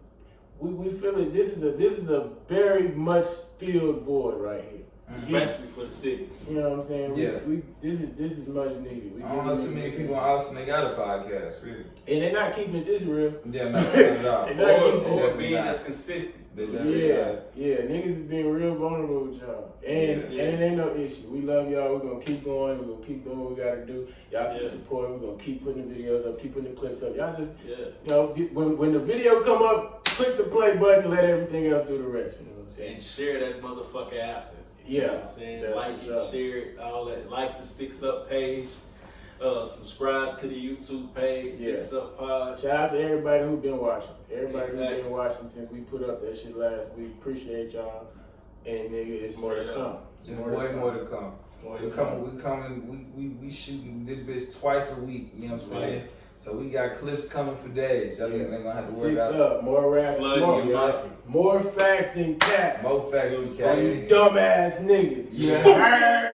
we feel it. This is a very much filled void right here. Especially for the city. You know what I'm saying? Yeah. This is much needed. I don't know too many people in Austin that got a podcast, really. And they're not keeping it this real. Yeah, not at all. They're not keeping Or Definitely being not. as consistent. They Yeah, definitely yeah, niggas is being real vulnerable with y'all. And Yeah. it ain't no issue. We love y'all. We're gonna keep going. We're gonna keep doing what we gotta do. Y'all keep Yeah. supporting. We're gonna keep putting the videos up, keep putting the clips up. Y'all just, Yeah. you know, when the video come up, click the play button and let everything else do the rest. You know what I'm saying? And share that motherfucker after. Yeah. You know what I'm saying? That's Like for it, sure. share it, all that. Like the Six Up page. Subscribe to the YouTube page, Yeah. Six Up Pod. Shout out to everybody who been watching. Everybody Exactly. who been watching since we put up that shit last week. Appreciate y'all. And nigga, it's more to Straight come. up. There's way more to come. More We to coming, we shooting this bitch twice a week, you know what I'm saying? Nice. So we got clips coming for days. Y'all ain't gonna have to worry Six about up, more rap, Flooding your market. more facts than cap. more facts You know we what I'm All got. you dumbass niggas. Yeah. Yeah.